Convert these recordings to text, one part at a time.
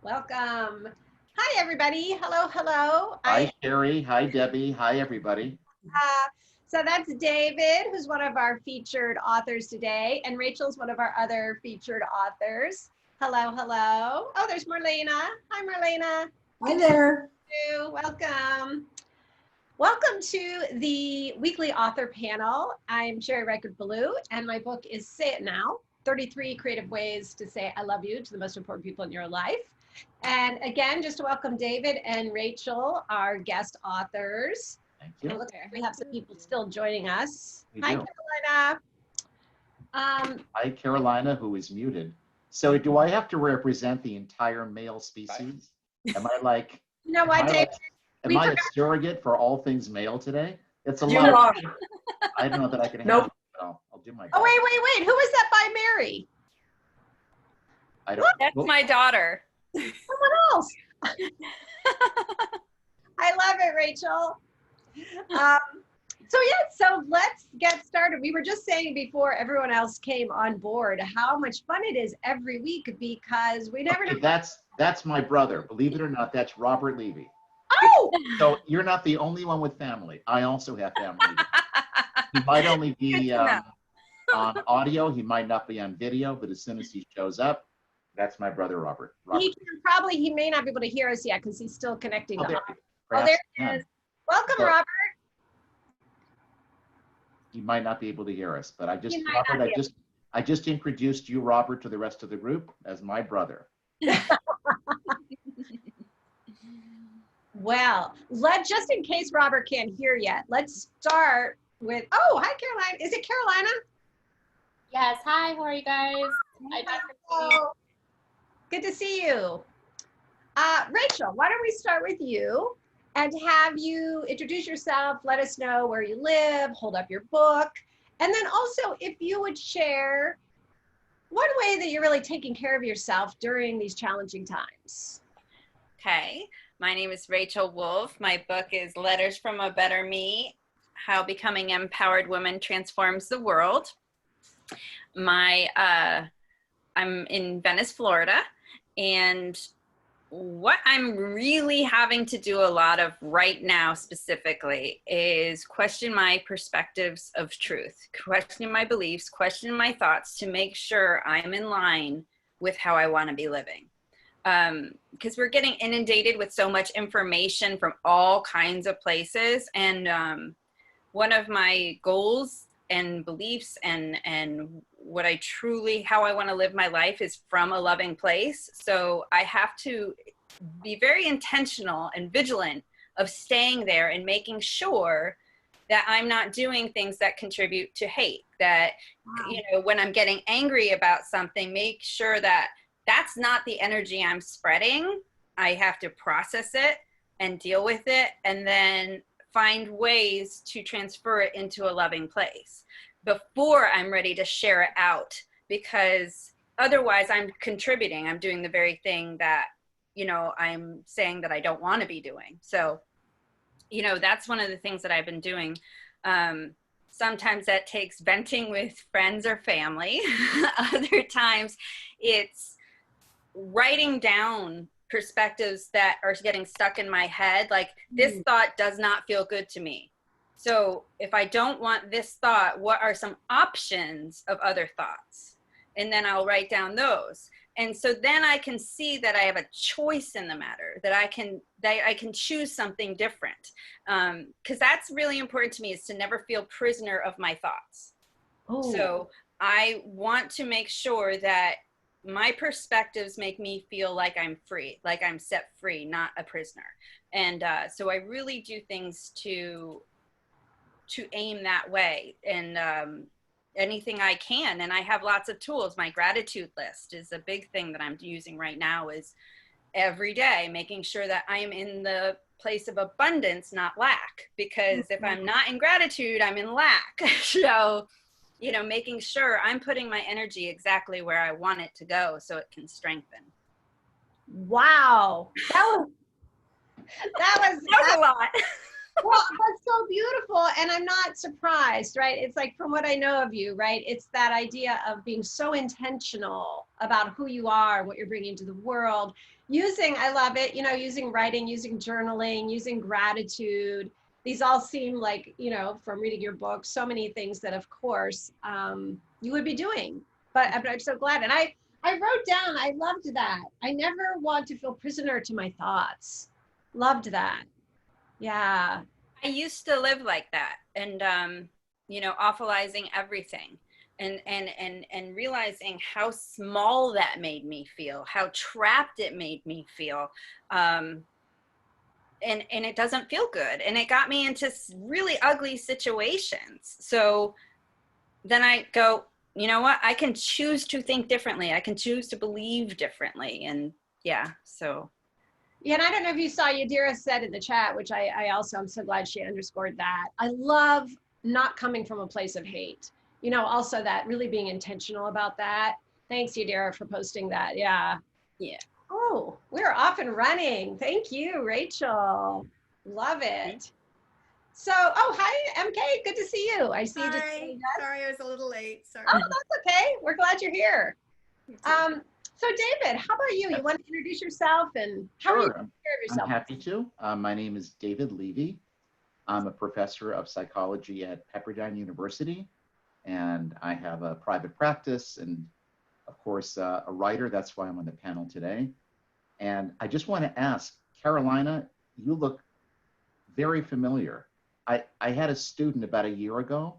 Welcome. Hi, everybody. Hello, hello. Hi, Sherry. Hi, Debbie. Hi, everybody. So that's David, who's one of our featured authors today, and Rachel's one of our other featured authors. Hello, hello. Oh, there's Marlena. Hi, Marlena. Hi there. Welcome. Welcome to the weekly author panel. I'm Richert Belul, and my book is Say It Now, 33 Creative Ways to Say I Love You to the most important people in your life. And again, just to welcome David and Rachel, our guest authors. Thank you. And look, we have some people still joining us. We Hi, do. Carolina. Hi, Carolina, who is muted. So do I have to represent the entire male species? Am I like, You know what, David? am I a surrogate for all things male today? It's a You lot. are. I don't know that I can Nope. handle it, but I'll do my best. Oh, wait. Who is that by Mary? I don't. That's my daughter. Someone else. I love it, Rachel. So let's get started. We were just saying before everyone else came on board how much fun it is every week because we never know. That's my brother. Believe it or not, that's Robert Levy. Oh! So you're not the only one with family. I also have family. He might only be on audio. He might not be on video, but as soon as he shows up, that's my brother, Robert. He may not be able to hear us yet because he's still connecting. Oh, there he is. Welcome, But Robert. He might not be able to hear us, but I just introduced you, Robert, to the rest of the group as my brother. Well, just in case Robert can't hear yet, let's start with, oh, hi, Caroline. Is it Carolina? Yes. Hi. How are you guys? Hello. Good to see you. Rachel, why don't we start with you and have you introduce yourself, let us know where you live, hold up your book, and then also if you would share one way that you're really taking care of yourself during these challenging times. Okay. My name is Rachael Wolff. My book is Letters from a Better Me, How Becoming an Empowered Woman Transforms the World. I'm in Venice, Florida, and what I'm really having to do a lot of right now specifically is question my perspectives of truth, question my beliefs, question my thoughts to make sure I'm in line with how I want to be living. Because we're getting inundated with so much information from all kinds of places. And one of my goals and beliefs and how I want to live my life is from a loving place. So I have to be very intentional and vigilant of staying there and making sure that I'm not doing things that contribute to hate, that, when I'm getting angry about something, make sure that that's not the energy I'm spreading. I have to process it and deal with it and then find ways to transfer it into a loving place before I'm ready to share it out, because otherwise I'm contributing. I'm doing the very thing that, I'm saying that I don't want to be doing. So, that's one of the things that I've been doing. Sometimes that takes venting with friends or family. Other times it's writing down perspectives that are getting stuck in my head. Like, this thought does not feel good to me. So if I don't want this thought, what are some options of other thoughts? And then I'll write down those. And so then I can see that I have a choice in the matter, that I can choose something different. Because that's really important to me, is to never feel prisoner of my thoughts. Oh. So I want to make sure that my perspectives make me feel like I'm free, like I'm set free, not a prisoner. And so I really do things to aim that way, and anything I can. And I have lots of tools. My gratitude list is a big thing that I'm using right now, is every day making sure that I am in the place of abundance, not lack, because if I'm not in gratitude, I'm in lack. So, making sure I'm putting my energy exactly where I want it to go so it can strengthen. Wow. That was a lot. Well, that's so beautiful. And I'm not surprised, right? It's like from what I know of you, right? It's that idea of being so intentional about who you are, what you're bringing to the world. Using, I love it, using writing, using journaling, using gratitude. These all seem like, from reading your book, so many things that, of course, you would be doing. But I'm so glad. And I wrote down, I loved that. I never want to feel prisoner to my thoughts. Loved that. Yeah. I used to live like that, and awfulizing everything, and realizing how small that made me feel, how trapped it made me feel, and it doesn't feel good, and it got me into really ugly situations. So then I go, you know what? I can choose to think differently. I can choose to believe differently, and yeah, so. Yeah, and I don't know if you saw Yadira said in the chat, which I also, I'm so glad she underscored that. I love not coming from a place of hate. Also that really being intentional about that. Thanks, Yadira, for posting that. Yeah. Yeah. Oh, we're off and running. Thank you, Rachel. Love it. So, hi, MK. Good to see you. I see you just. Hi. Sorry, I was a little late. Sorry. Oh, that's okay. We're glad you're here. So David, how about you? You want to introduce yourself and how are you taking care of yourself? I'm happy to. My name is David Levy. I'm a professor of psychology at Pepperdine University, and I have a private practice and, of course, a writer. That's why I'm on the panel today. And I just want to ask, Carolina, you look very familiar. I had a student about a year ago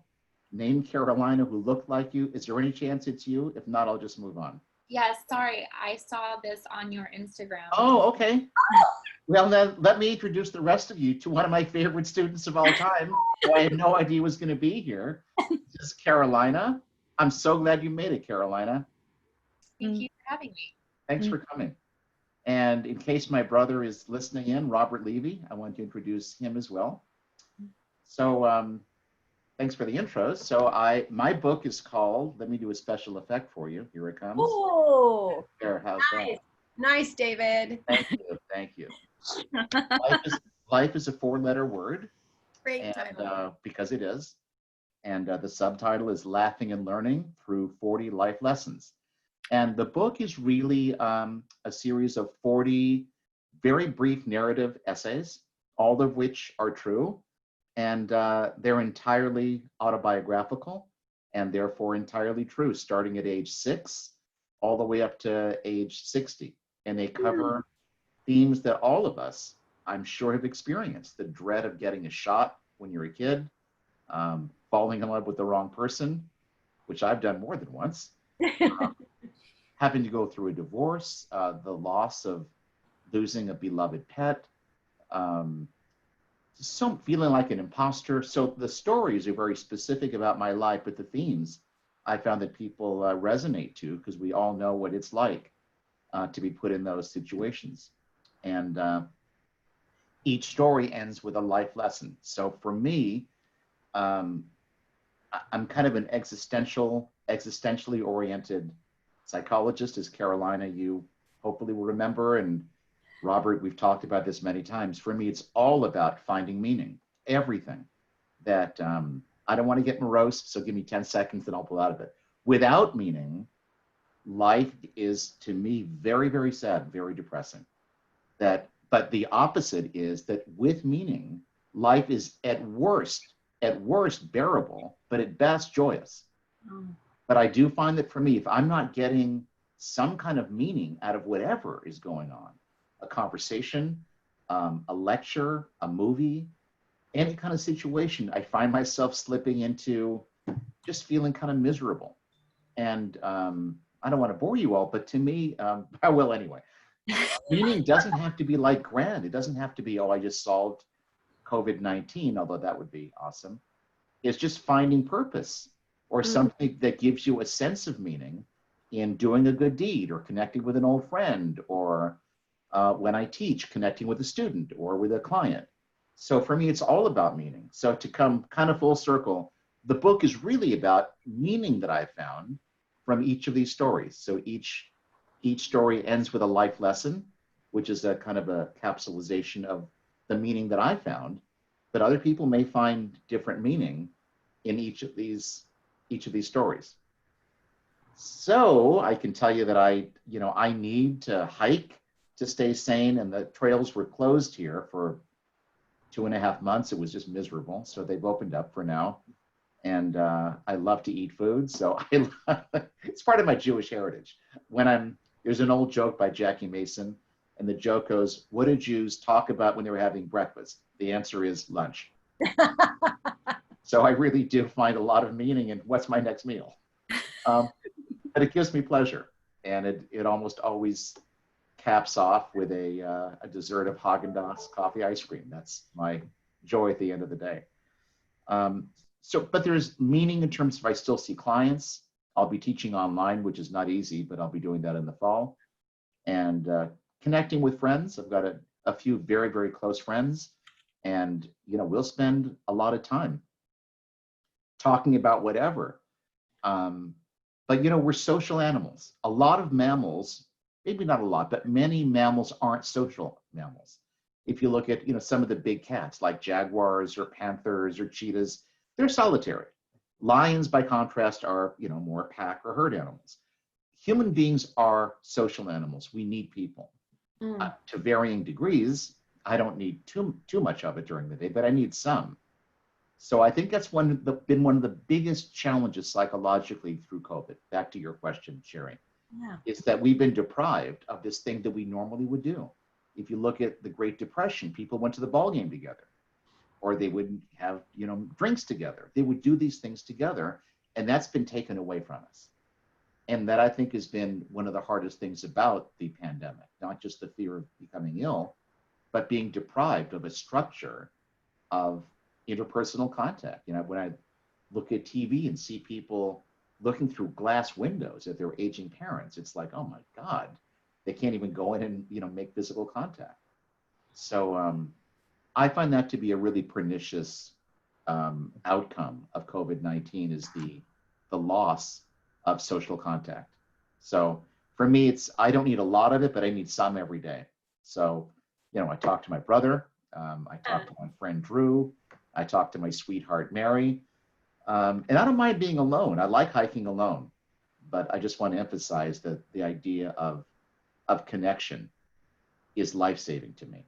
named Carolina who looked like you. Is there any chance it's you? If not, I'll just move on. Yes, sorry. I saw this on your Instagram. Oh, okay. Well, then let me introduce the rest of you to one of my favorite students of all time, who I had no idea was going to be here. This is Carolina. I'm so glad you made it, Carolina. Thank you for having me. Thanks for coming. And in case my brother is listening in, Robert Levy, I want to introduce him as well. So thanks for the intros. So my book is called, let me do a special effect for you. Here it comes. Oh, there, how's nice. that? Nice, David. Thank you, thank you. Life is a four-letter word. Great title. Because it is. And the subtitle is Laughing and Learning Through 40 Life Lessons. And the book is really a series of 40 very brief narrative essays, all of which are true. And they're entirely autobiographical and therefore entirely true, starting at age 6 all the way up to age 60. And they cover themes that all of us, I'm sure, have experienced. The dread of getting a shot when you're a kid, falling in love with the wrong person, which I've done more than once, having to go through a divorce, the loss of losing a beloved pet, so feeling like an imposter. So the stories are very specific about my life, but the themes I found that people resonate to, because we all know what it's like to be put in those situations. And each story ends with a life lesson. So for me, I'm kind of an existentially oriented psychologist, as Carolina, you hopefully will remember, and Robert, we've talked about this many times. For me, it's all about finding meaning. Everything that, I don't want to get morose, so give me 10 seconds and I'll pull out of it. Without meaning, life is, to me, very, very sad, very depressing. But the opposite is that with meaning, life is at worst bearable, but at best joyous. But I do find that for me, if I'm not getting some kind of meaning out of whatever is going on, a conversation, a lecture, a movie, any kind of situation, I find myself slipping into just feeling kind of miserable. And I don't want to bore you all, but to me, I will anyway. Meaning doesn't have to be like grand. It doesn't have to be, oh, I just solved COVID-19, although that would be awesome. It's just finding purpose or something that gives you a sense of meaning in doing a good deed or connecting with an old friend, or when I teach, connecting with a student or with a client. So for me, it's all about meaning. So to come kind of full circle, the book is really about meaning that I found from each of these stories. So each story ends with a life lesson, which is a kind of a capsulization of the meaning that I found. but other people may find different meaning in each of these stories. So I can tell you that I need to hike to stay sane, and the trails were closed here for 2.5 months. It was just miserable. So they've opened up for now. And I love to eat food. So it's part of my Jewish heritage. There's an old joke by Jackie Mason, and the joke goes, what do Jews talk about when they were having breakfast? The answer is lunch. So I really do find a lot of meaning in what's my next meal. But it gives me pleasure. And it almost always caps off with a dessert of Haagen-Dazs coffee ice cream. That's my joy at the end of the day. But there's meaning in terms of I still see clients. I'll be teaching online, which is not easy, but I'll be doing that in the fall. And connecting with friends. I've got a few very, very close friends. And, we'll spend a lot of time talking about whatever. But, we're social animals. A lot of mammals, maybe not a lot, but many mammals aren't social mammals. If you look at, some of the big cats like jaguars or panthers or cheetahs, they're solitary. Lions, by contrast, are, more pack or herd animals. Human beings are social animals. We need people. To varying degrees. I don't need too much of it during the day, but I need some. So I think that's been one of the biggest challenges psychologically through COVID. Back to your question, Sherry, is that we've been deprived of this thing that we normally would do. If you look at the Great Depression, people went to the ball game together, or they would have, drinks together. They would do these things together, and that's been taken away from us. And that I think has been one of the hardest things about the pandemic, not just the fear of becoming ill, but being deprived of a structure of interpersonal contact. When I look at TV and see people looking through glass windows at their aging parents, it's like, oh my God, they can't even go in and, make physical contact. So I find that to be a really pernicious outcome of COVID-19 is the loss of social contact. So for me, I don't need a lot of it, but I need some every day. So, I talk to my brother, I talk to my friend Drew, I talk to my sweetheart Mary, and I don't mind being alone. I like hiking alone, but I just want to emphasize that the idea of connection is life-saving to me.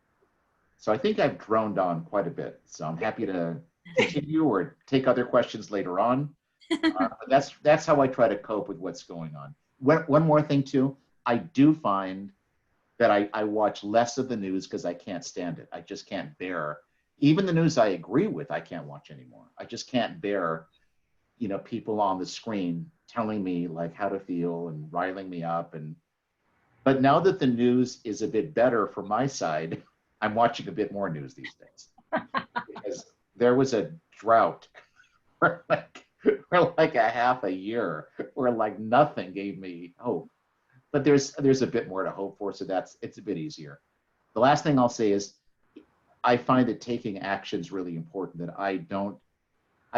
So I think I've droned on quite a bit. So I'm happy to continue or take other questions later on. But that's how I try to cope with what's going on. One more thing too, I do find that I watch less of the news because I can't stand it. I just can't bear, even the news I agree with, I can't watch anymore. I just can't bear, people on the screen telling me like how to feel and riling me up. But now that the news is a bit better for my side, I'm watching a bit more news these days. Because there was a drought for like a half a year where like nothing gave me hope. But there's a bit more to hope for, so it's a bit easier. The last thing I'll say is I find that taking action is really important, that I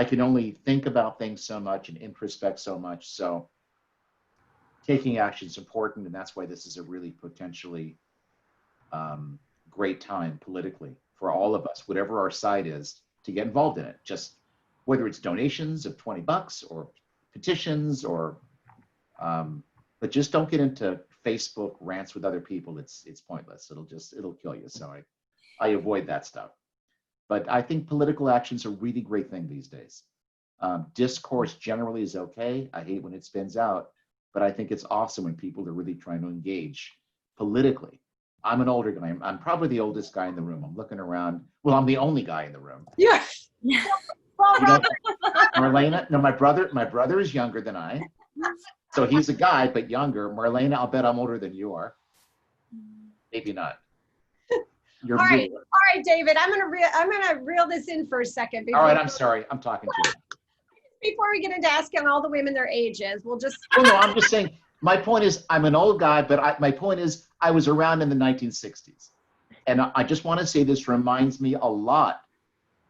can only think about things so much and introspect so much. So taking action is important, and that's why this is a really potentially great time politically for all of us, whatever our side is, to get involved in it. Just whether it's donations of $20 or petitions or but just don't get into Facebook rants with other people. It's pointless. It'll kill you. So I avoid that stuff. But I think political action's a really great thing these days. Discourse generally is okay. I hate when it spins out, but I think it's awesome when people are really trying to engage politically. I'm an older guy. I'm probably the oldest guy in the room. I'm looking around. Well, I'm the only guy in the room. Yeah. Marlena, no, my brother is younger than I. So he's a guy, but younger. Marlena, I'll bet I'm older than you are. Maybe not. All right, David. I'm gonna reel this in for a second. All right, I'm sorry. I'm talking to you. Before we get into asking all the women their ages, we'll just. Oh, no, I'm just saying. My point is, I'm an old guy, but my point is, I was around in the 1960s, and I just want to say this reminds me a lot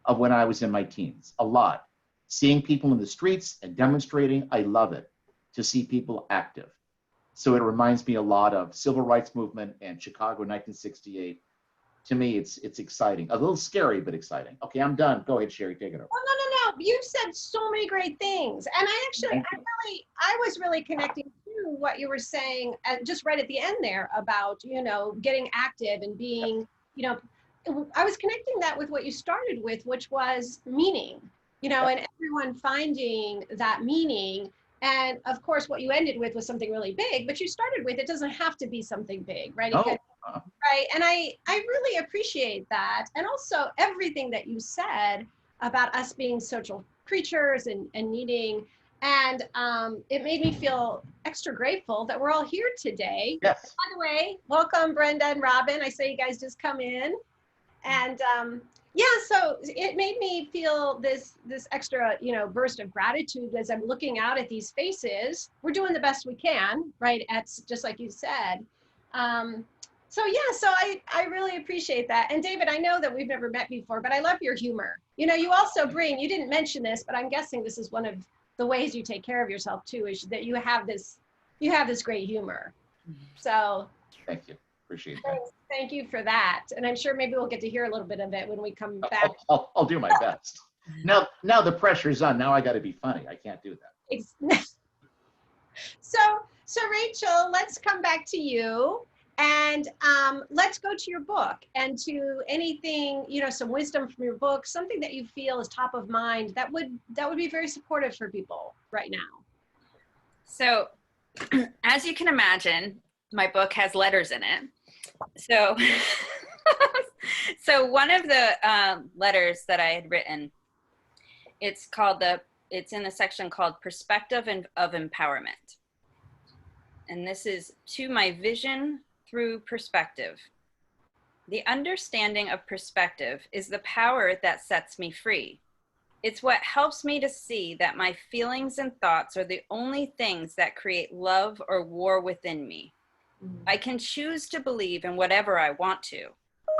of when I was in my teens. A lot. Seeing people in the streets and demonstrating, I love it. To see people active. So it reminds me a lot of civil rights movement and Chicago 1968. to me, it's exciting. A little scary, but exciting. Okay, I'm done. Go ahead, Sherry, take it over. Oh, no. You said so many great things. And I was really connecting to what you were saying, just right at the end there about, getting active and being, I was connecting that with what you started with, which was meaning, and everyone finding that meaning. And of course, what you ended with was something really big, but you started with, it doesn't have to be something big, right? Right. And I really appreciate that. And also everything that you said about us being social creatures and needing, and it made me feel extra grateful that we're all here today. Yes. By the way, welcome Brenda and Robin. I saw you guys just come in. And so it made me feel this extra, burst of gratitude as I'm looking out at these faces. We're doing the best we can, right? Just like you said. So I really appreciate that. And David, I know that we've never met before, but I love your humor. You also you didn't mention this, but I'm guessing this is one of the ways you take care of yourself too, is that you have this great humor. So thank you. Appreciate that. Thank you for that. And I'm sure maybe we'll get to hear a little bit of it when we come back. I'll do my best. Now the pressure's on. Now I got to be funny. I can't do that. So Rachel, let's come back to you. And let's go to your book and to anything, some wisdom from your book, something that you feel is top of mind that would be very supportive for people right now. So as you can imagine, my book has letters in it. So, so one of the letters that I had written, it's in the section called Perspective of Empowerment. And this is to my vision through perspective. The understanding of perspective is the power that sets me free. It's what helps me to see that my feelings and thoughts are the only things that create love or war within me. I can choose to believe in whatever I want to.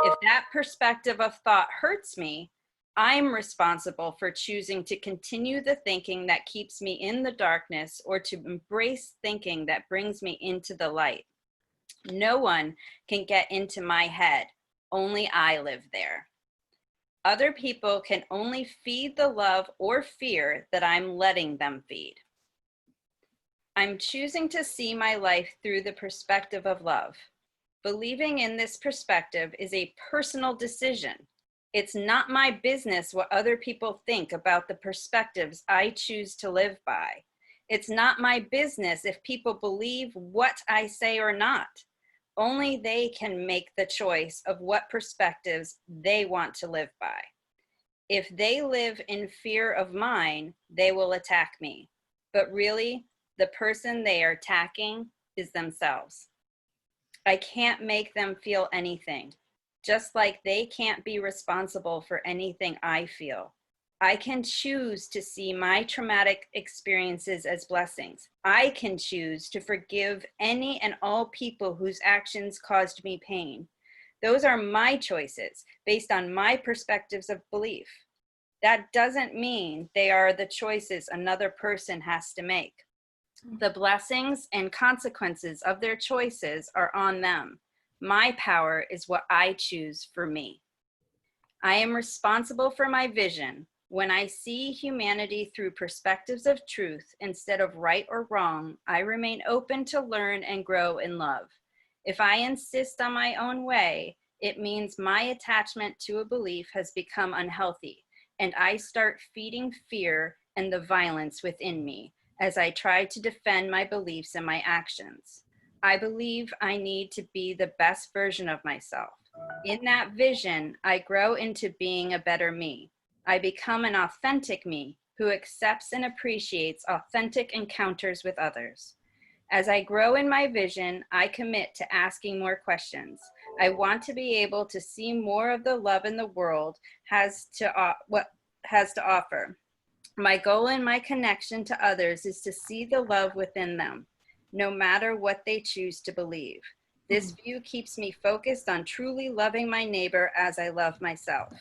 If that perspective of thought hurts me, I'm responsible for choosing to continue the thinking that keeps me in the darkness or to embrace thinking that brings me into the light. No one can get into my head. Only I live there. Other people can only feed the love or fear that I'm letting them feed. I'm choosing to see my life through the perspective of love. Believing in this perspective is a personal decision. It's not my business what other people think about the perspectives I choose to live by. It's not my business if people believe what I say or not. Only they can make the choice of what perspectives they want to live by. If they live in fear of mine, they will attack me. But really, the person they are attacking is themselves. I can't make them feel anything, just like they can't be responsible for anything I feel. I can choose to see my traumatic experiences as blessings. I can choose to forgive any and all people whose actions caused me pain. Those are my choices based on my perspectives of belief. That doesn't mean they are the choices another person has to make. The blessings and consequences of their choices are on them. My power is what I choose for me. I am responsible for my vision. When I see humanity through perspectives of truth instead of right or wrong, I remain open to learn and grow in love. If I insist on my own way, it means my attachment to a belief has become unhealthy, and I start feeding fear and the violence within me as I try to defend my beliefs and my actions. I believe I need to be the best version of myself. In that vision, I grow into being a better me. I become an authentic me who accepts and appreciates authentic encounters with others. As I grow in my vision, I commit to asking more questions. I want to be able to see more of the love in the world what has to offer. My goal in my connection to others is to see the love within them, no matter what they choose to believe. This view keeps me focused on truly loving my neighbor as I love myself.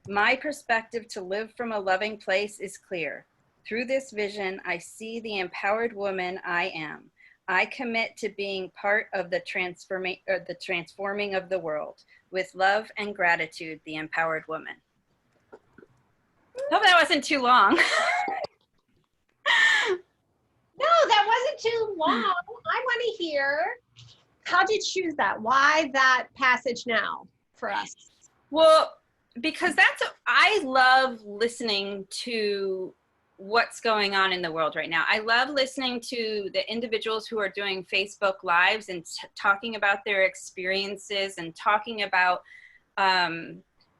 My perspective to live from a loving place is clear. Through this vision, I see the empowered woman I am. I commit to being part of the transforming of the world with love and gratitude, the empowered woman. Hope that wasn't too long. No, that wasn't too long. I want to hear, how'd you choose that? Why that passage now for us? Well, because I love listening to what's going on in the world right now. I love listening to the individuals who are doing Facebook Lives and talking about their experiences and talking about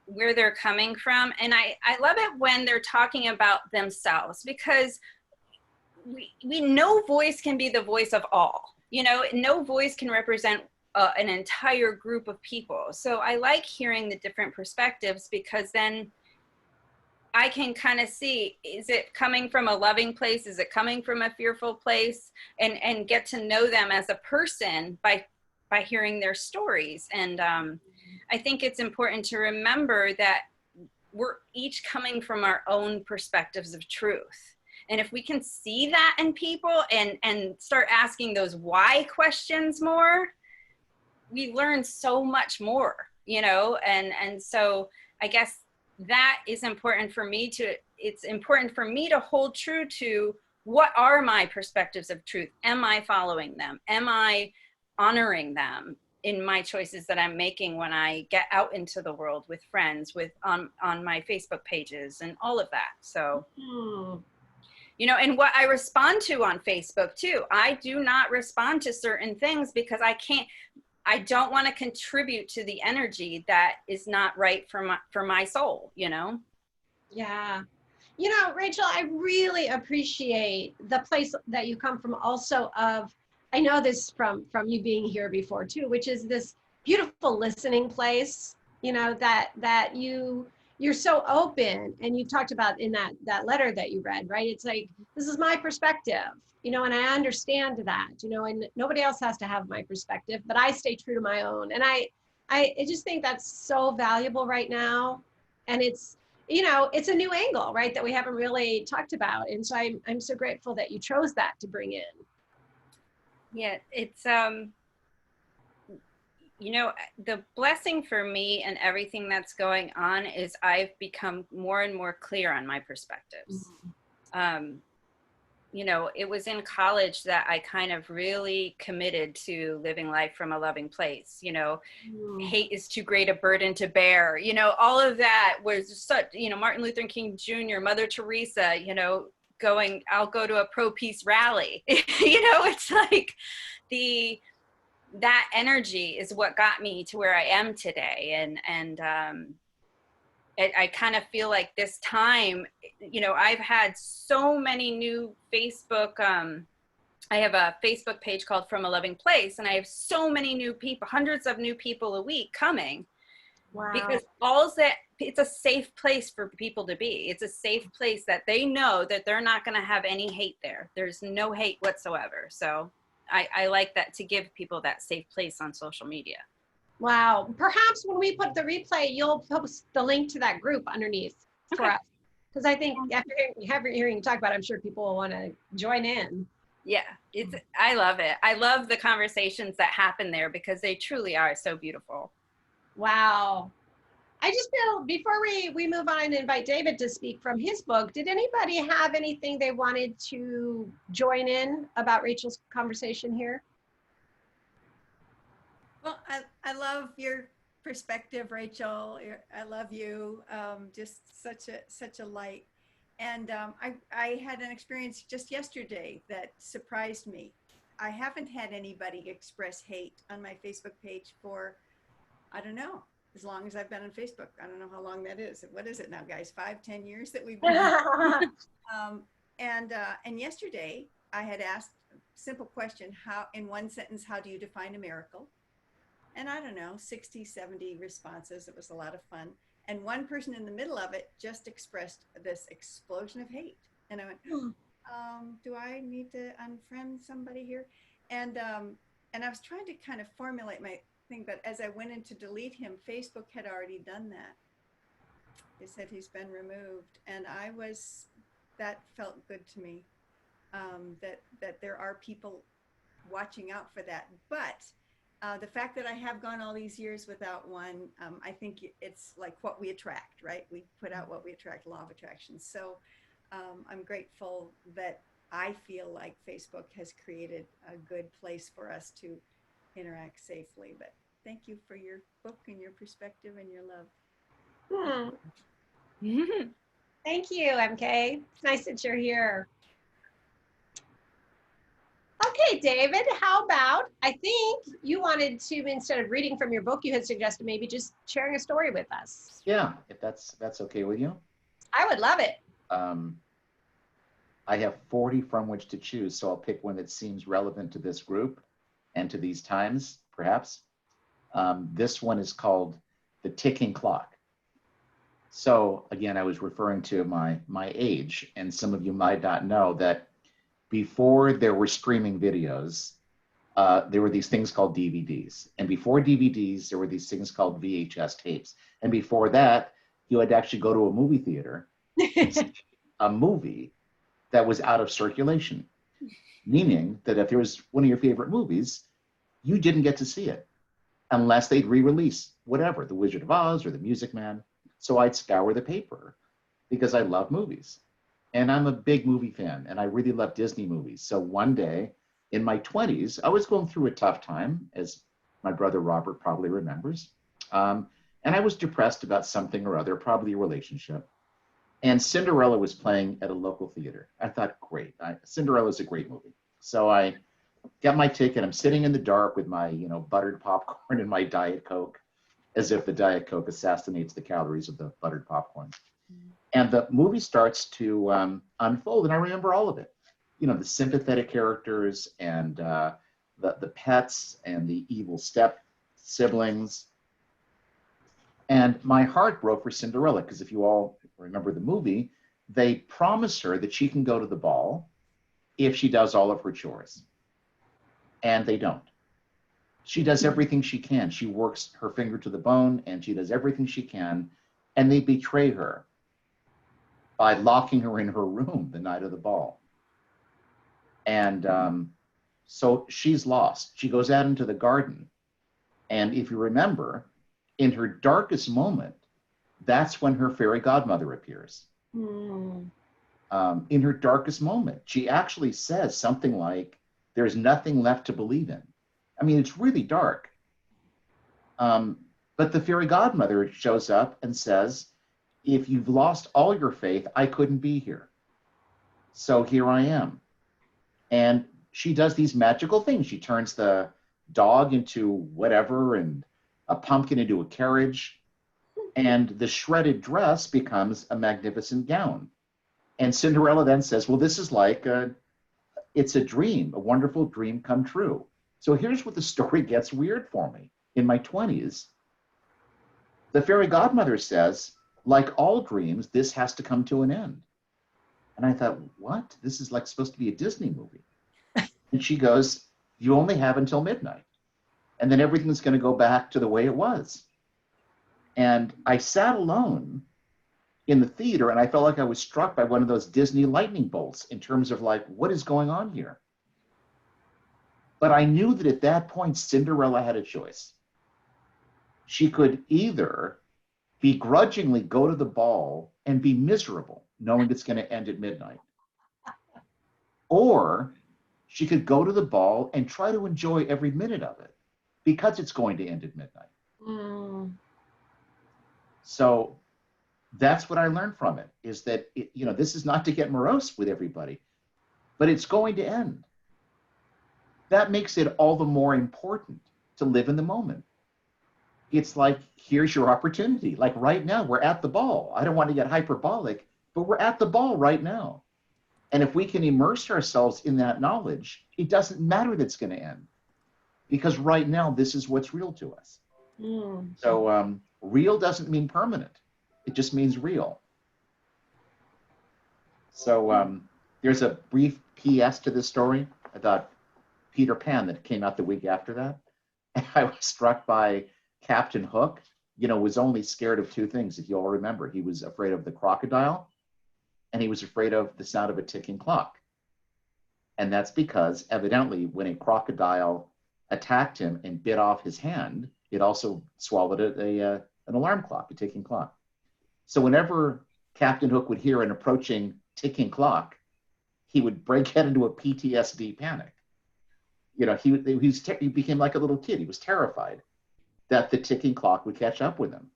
where they're coming from. And I love it when they're talking about themselves, because we no voice can be the voice of all. You know, no voice can represent an entire group of people. So I like hearing the different perspectives, because then I can kind of see, is it coming from a loving place? Is it coming from a fearful place? And get to know them as a person by hearing their stories. And I think it's important to remember that we're each coming from our own perspectives of truth. And if we can see that in people and start asking those why questions more, we learn so much more, you know? And so I guess that is important for me it's important for me to hold true to what are my perspectives of truth. Am I following them? Am I honoring them in my choices that I'm making when I get out into the world with friends, on my Facebook pages and all of that? So, you know, and what I respond to on Facebook too, I do not respond to certain things because I don't want to contribute to the energy that is not right for my soul, you know? Yeah. You know, Rachel, I really appreciate the place that you come from also of, I know this from you being here before too, which is this beautiful listening place, you know, that you're so open, and you talked about in that letter that you read, right? It's like, this is my perspective, you know, and I understand that, you know, and nobody else has to have my perspective, but I stay true to my own. And I just think that's so valuable right now. And it's, you know, it's a new angle, right, that we haven't really talked about. And so I'm so grateful that you chose that to bring in. Yeah, it's, you know, the blessing for me and everything that's going on is I've become more and more clear on my perspectives. You know, it was in college that I kind of really committed to living life from a loving place. You know, hate is too great a burden to bear. You know, all of that was such, you know, Martin Luther King Jr., Mother Teresa, you know, I'll go to a pro-peace rally. You know, it's like that energy is what got me to where I am today. And I kind of feel like this time, you know, I've had so many new Facebook, I have a Facebook page called From a Loving Place, and I have so many new people, hundreds of new people a week coming. Wow. Because it's a safe place for people to be. It's a safe place that they know that they're not going to have any hate there. There's no hate whatsoever. So I like that, to give people that safe place on social media. Wow. Perhaps when we put the replay, you'll post the link to that group underneath for us. Because I think after hearing you talk about it, I'm sure people will want to join in. Yeah, I love it. I love the conversations that happen there, because they truly are so beautiful. Wow. I just feel, before we move on and invite David to speak from his book, did anybody have anything they wanted to join in about Rachel's conversation here? Well, I love your perspective, Rachel. I love you. Just such a light. And I had an experience just yesterday that surprised me. I haven't had anybody express hate on my Facebook page for, I don't know, as long as I've been on Facebook. I don't know how long that is. What is it now, guys? 5-10 years that we've been and yesterday I had asked a simple question, how, in one sentence, how do you define a miracle? And I don't know, 60, 70 responses. It was a lot of fun. And one person in the middle of it just expressed this explosion of hate. And I went, do I need to unfriend somebody here? And I was trying to kind of formulate my thing, but as I went in to delete him, Facebook had already done that. They said he's been removed. And that felt good to me, that there are people watching out for that. But the fact that I have gone all these years without one, I think it's like what we attract, right? We put out what we attract, law of attraction. So I'm grateful that I feel like Facebook has created a good place for us to interact safely. But thank you for your book and your perspective and your love. Thank you, MK. It's nice that you're here. Okay, David, how about, I think you wanted to, instead of reading from your book, you had suggested maybe just sharing a story with us. Yeah, if that's okay with you. I would love it. I have 40 from which to choose, so I'll pick one that seems relevant to this group and to these times, perhaps. This one is called The Ticking Clock. So again, I was referring to my age, and some of you might not know that before there were streaming videos, there were these things called DVDs. And before DVDs, there were these things called VHS tapes. And before that, you had to actually go to a movie theater, a movie that was out of circulation, meaning that if there was one of your favorite movies, you didn't get to see it unless they'd re-release whatever, The Wizard of Oz or The Music Man. So I'd scour the paper because I love movies. And I'm a big movie fan, and I really love Disney movies. So one day in my 20s, I was going through a tough time, as my brother Robert probably remembers. And I was depressed about something or other, probably a relationship. And Cinderella was playing at a local theater. I thought, great, Cinderella's a great movie. So I got my ticket. I'm sitting in the dark with my, buttered popcorn and my Diet Coke, as if the Diet Coke assassinates the calories of the buttered popcorn. And the movie starts to unfold, and I remember all of it. The sympathetic characters and the pets and the evil step siblings. And my heart broke for Cinderella, because if you all remember the movie, they promise her that she can go to the ball if she does all of her chores. And they don't. She does everything she can. She works her finger to the bone, and she does everything she can, and they betray her by locking her in her room the night of the ball. And so she's lost. She goes out into the garden. And if you remember, in her darkest moment, that's when her fairy godmother appears. In her darkest moment, she actually says something like, there's nothing left to believe in. I mean, it's really dark. But the fairy godmother shows up and says, if you've lost all your faith, I couldn't be here. So here I am. And she does these magical things. She turns the dog into whatever, and a pumpkin into a carriage. And the shredded dress becomes a magnificent gown. And Cinderella then says, well, this is like, it's a dream, a wonderful dream come true. So here's what the story gets weird for me. In my 20s, the fairy godmother says, like all dreams, this has to come to an end. And I thought, what? This is like supposed to be a Disney movie. And she goes, you only have until midnight. And then everything's going to go back to the way it was. And I sat alone in the theater, and I felt like I was struck by one of those Disney lightning bolts in terms of like, what is going on here? But I knew that at that point, Cinderella had a choice. She could either begrudgingly go to the ball and be miserable, knowing it's going to end at midnight, or she could go to the ball and try to enjoy every minute of it because it's going to end at midnight. So that's what I learned from it, is that, this is not to get morose with everybody, but it's going to end. That makes it all the more important to live in the moment. It's like, here's your opportunity. Like right now, we're at the ball. I don't want to get hyperbolic, but we're at the ball right now. And if we can immerse ourselves in that knowledge, it doesn't matter that it's going to end, because right now, this is what's real to us. So real doesn't mean permanent. It just means real. So there's a brief PS to this story about Peter Pan that came out the week after that. And I was struck by Captain Hook, was only scared of two things, if you all remember. He was afraid of the crocodile, and he was afraid of the sound of a ticking clock. And that's because evidently when a crocodile attacked him and bit off his hand, it also swallowed an alarm clock, a ticking clock. So whenever Captain Hook would hear an approaching ticking clock, he would break out into a PTSD panic. You know, he became like a little kid. He was terrified that the ticking clock would catch up with him.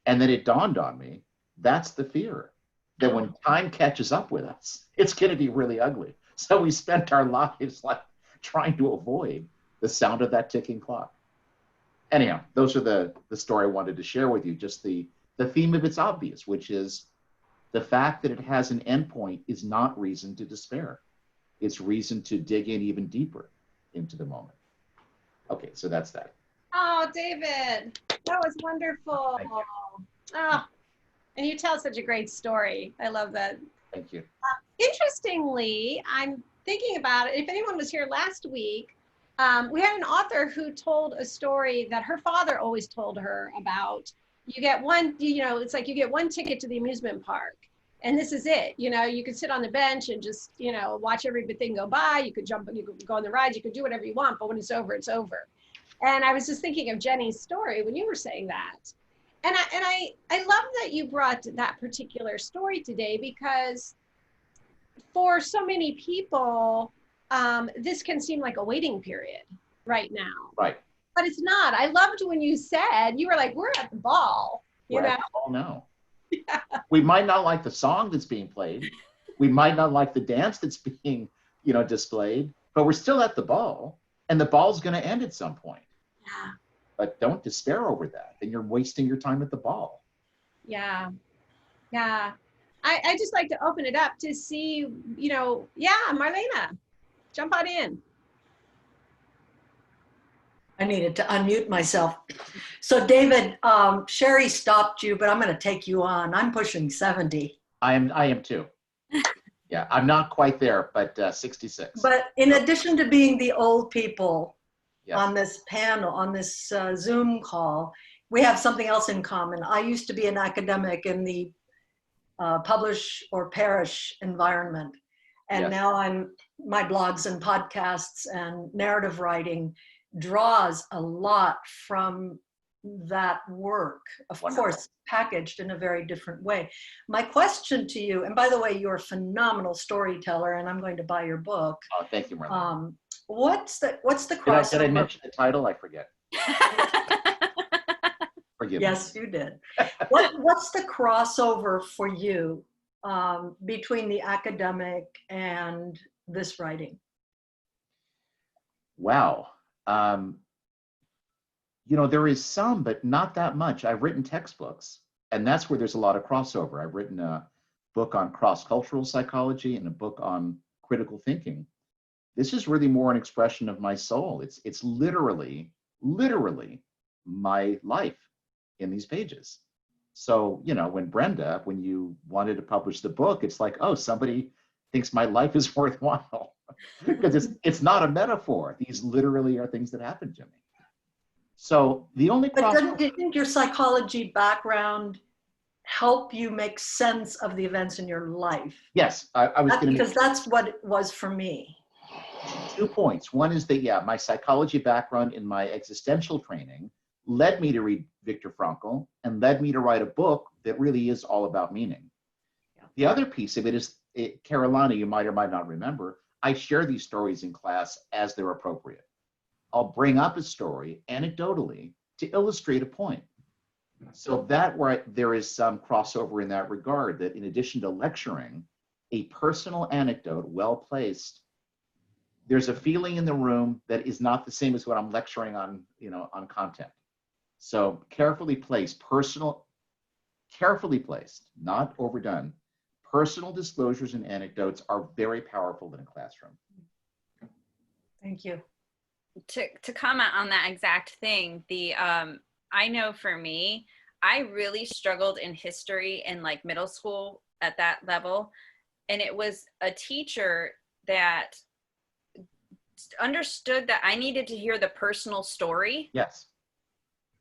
And then it dawned on me, that's the fear, that when time catches up with us, it's going to be really ugly. So we spent our lives like trying to avoid the sound of that ticking clock. Anyhow, those are the story I wanted to share with you. Just the theme of it's obvious, which is the fact that it has an endpoint is not reason to despair. It's reason to dig in even deeper into the moment. Okay, so that's that. Oh, David, that was wonderful. Thank you. Oh, and you tell such a great story. I love that. Thank you. Interestingly, I'm thinking about it. If anyone was here last week, we had an author who told a story that her father always told her about. You get one, it's like you get one ticket to the amusement park. And this is it. You could sit on the bench and just, watch everything go by. You could jump, you could go on the rides, you could do whatever you want, but when it's over, it's over. And I was just thinking of Jenny's story when you were saying that. And I love that you brought that particular story today, because for so many people, this can seem like a waiting period right now. Right. But it's not. I loved when you said, you were like, we're at the ball, you know? Oh, no. Yeah. We might not like the song that's being played. We might not like the dance that's being, displayed, but we're still at the ball, and the ball's going to end at some point. Yeah. But don't despair over that. Then you're wasting your time at the ball. Yeah. Yeah. I just like to open it up to see, Marlena, jump on in. I needed to unmute myself. So David, Sherry stopped you, but I'm going to take you on. I'm pushing 70. I am too. Yeah, I'm not quite there, but 66. But in addition to being the old people Yes. on this panel, on this Zoom call, we have something else in common. I used to be an academic in the publish or perish environment. And Yes. now my blogs and podcasts and narrative writing draws a lot from that work, of Wonderful. course, packaged in a very different way. My question to you, and by the way, you're a phenomenal storyteller, and I'm going to buy your book. Oh, thank you, Marlene. What's the crossover? Did I mention the title? I forget. Forgive me. Yes, you did. What's the crossover for you between the academic and this writing? Wow. There is some, but not that much. I've written textbooks, and that's where there's a lot of crossover. I've written a book on cross-cultural psychology and a book on critical thinking. This is really more an expression of my soul. It's literally my life in these pages. So, when you wanted to publish the book, it's like, oh, somebody thinks my life is worthwhile. Because it's not a metaphor. These literally are things that happened to me. So the only didn't your psychology background help you make sense of the events in your life? Yes, I was going to. Because that's what it was for me. 2 points. One is that, my psychology background in my existential training led me to read Viktor Frankl and led me to write a book that really is all about meaning. Yeah. The other piece of it is, Carolina, you might or might not remember, I share these stories in class as they're appropriate. I'll bring up a story anecdotally to illustrate a point. So there is some crossover in that regard, that in addition to lecturing, a personal anecdote, well placed, there's a feeling in the room that is not the same as what I'm lecturing on, on content. So carefully placed, not overdone. Personal disclosures and anecdotes are very powerful in a classroom. Thank you. To comment on that exact thing, I know for me, I really struggled in history in like middle school at that level. And it was a teacher that understood that I needed to hear the personal story. Yes.